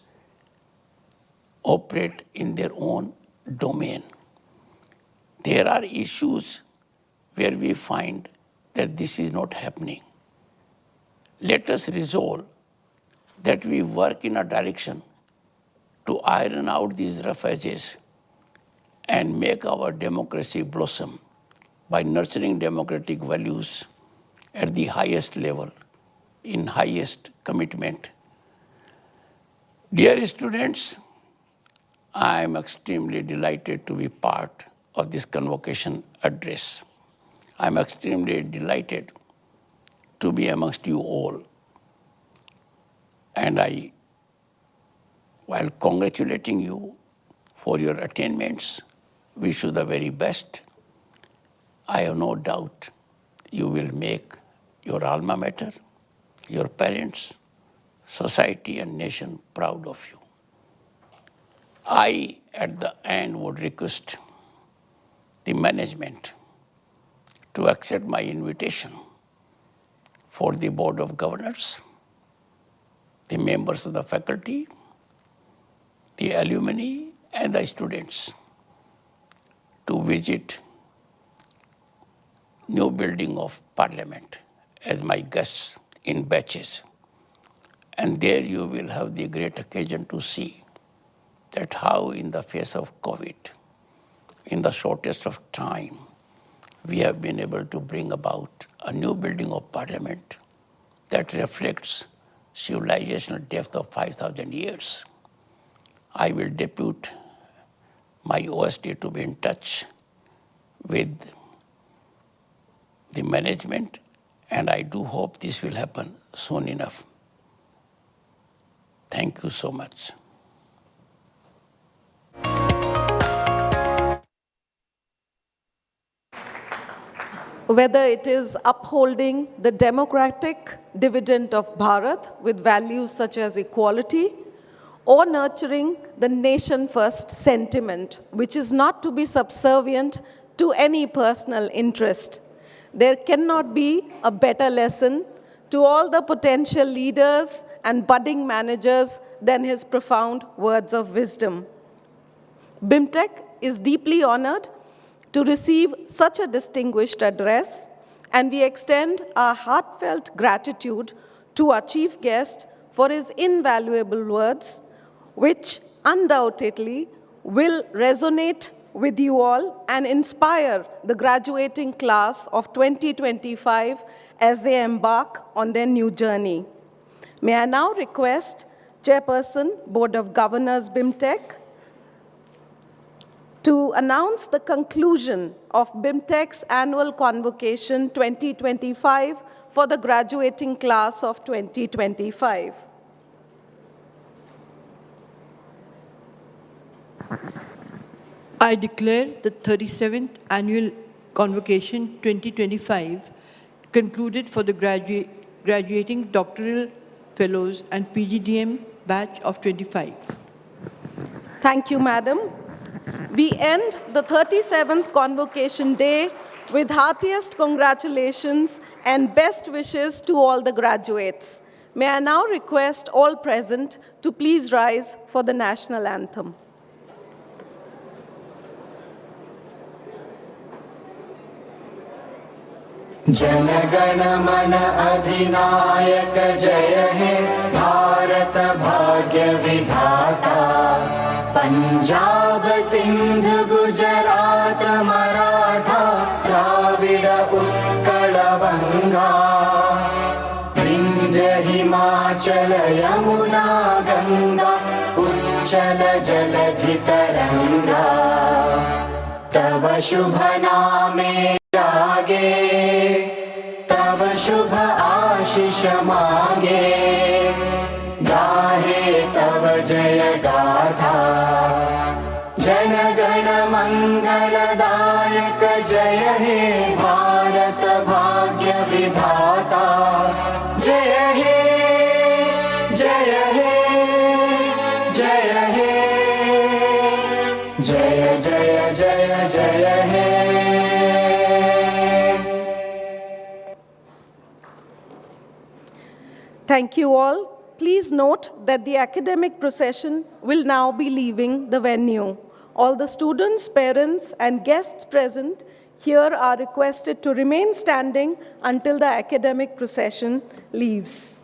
operate in their own domain. There are issues where we find that this is not happening. Let us resolve that we work in a direction to iron out these rough edges and make our democracy blossom by nurturing democratic values at the highest level, in highest commitment. Dear students, I am extremely delighted to be part of this convocation address. I am extremely delighted to be amongst you all. And I, while congratulating you for your attainments, wish you the very best. I have no doubt you will make your alma mater, your parents, society and nation proud of you. I, at the end, would request the management to accept my invitation for the Board of Governors, the members of the faculty, the alumni, and the students to visit new building of Parliament as my guests in batches. And there you will have the great occasion to see that how in the face of COVID, in the shortest of time, we have been able to bring about a new building of Parliament that reflects civilizational depth of 5,000 years. I will depute my OSD to be in touch with the management, and I do hope this will happen soon enough. Thank you so much.
Whether it is upholding the democratic dividend of Bharat with values such as equality, or nurturing the nation-first sentiment, which is not to be subservient to any personal interest. There cannot be a better lesson to all the potential leaders and budding managers than his profound words of wisdom. BIMTech is deeply honored to receive such a distinguished address, and we extend our heartfelt gratitude to our chief guest for his invaluable words, which undoubtedly will resonate with you all and inspire the graduating class of 2025 as they embark on their new journey. May I now request Chairperson, Board of Governors, BIMTech, to announce the conclusion of BIMTech's annual Convocation 2025 for the graduating class of 2025.
I declare the 37th Annual Convocation 2025 concluded for the graduating doctoral fellows and PGDM batch of 25.
Thank you, Madam. We end the 37th Convocation Day with heartiest congratulations and best wishes to all the graduates. May I now request all present to please rise for the national anthem.
Jana Gana मन अधिनायक जय हे भारत भाग्य विधाता पंजाब सिंध गुजरात मराठा द्राविड उत्कल वंगा विंध्य हिमाचल यमुना गंगा उच्चल जलधि तरंगा तव शुभ नामे जागे तव शुभ आशीष मांगे गाहे तव जय गाथा जन गण मंगलदायक जय हे भारत भाग्य विधाता जय हे जय हे जय हे जय जय जय जय हे
Thank you all. Please note that the academic procession will now be leaving the venue. All the students, parents, and guests present here are requested to remain standing until the academic procession leaves.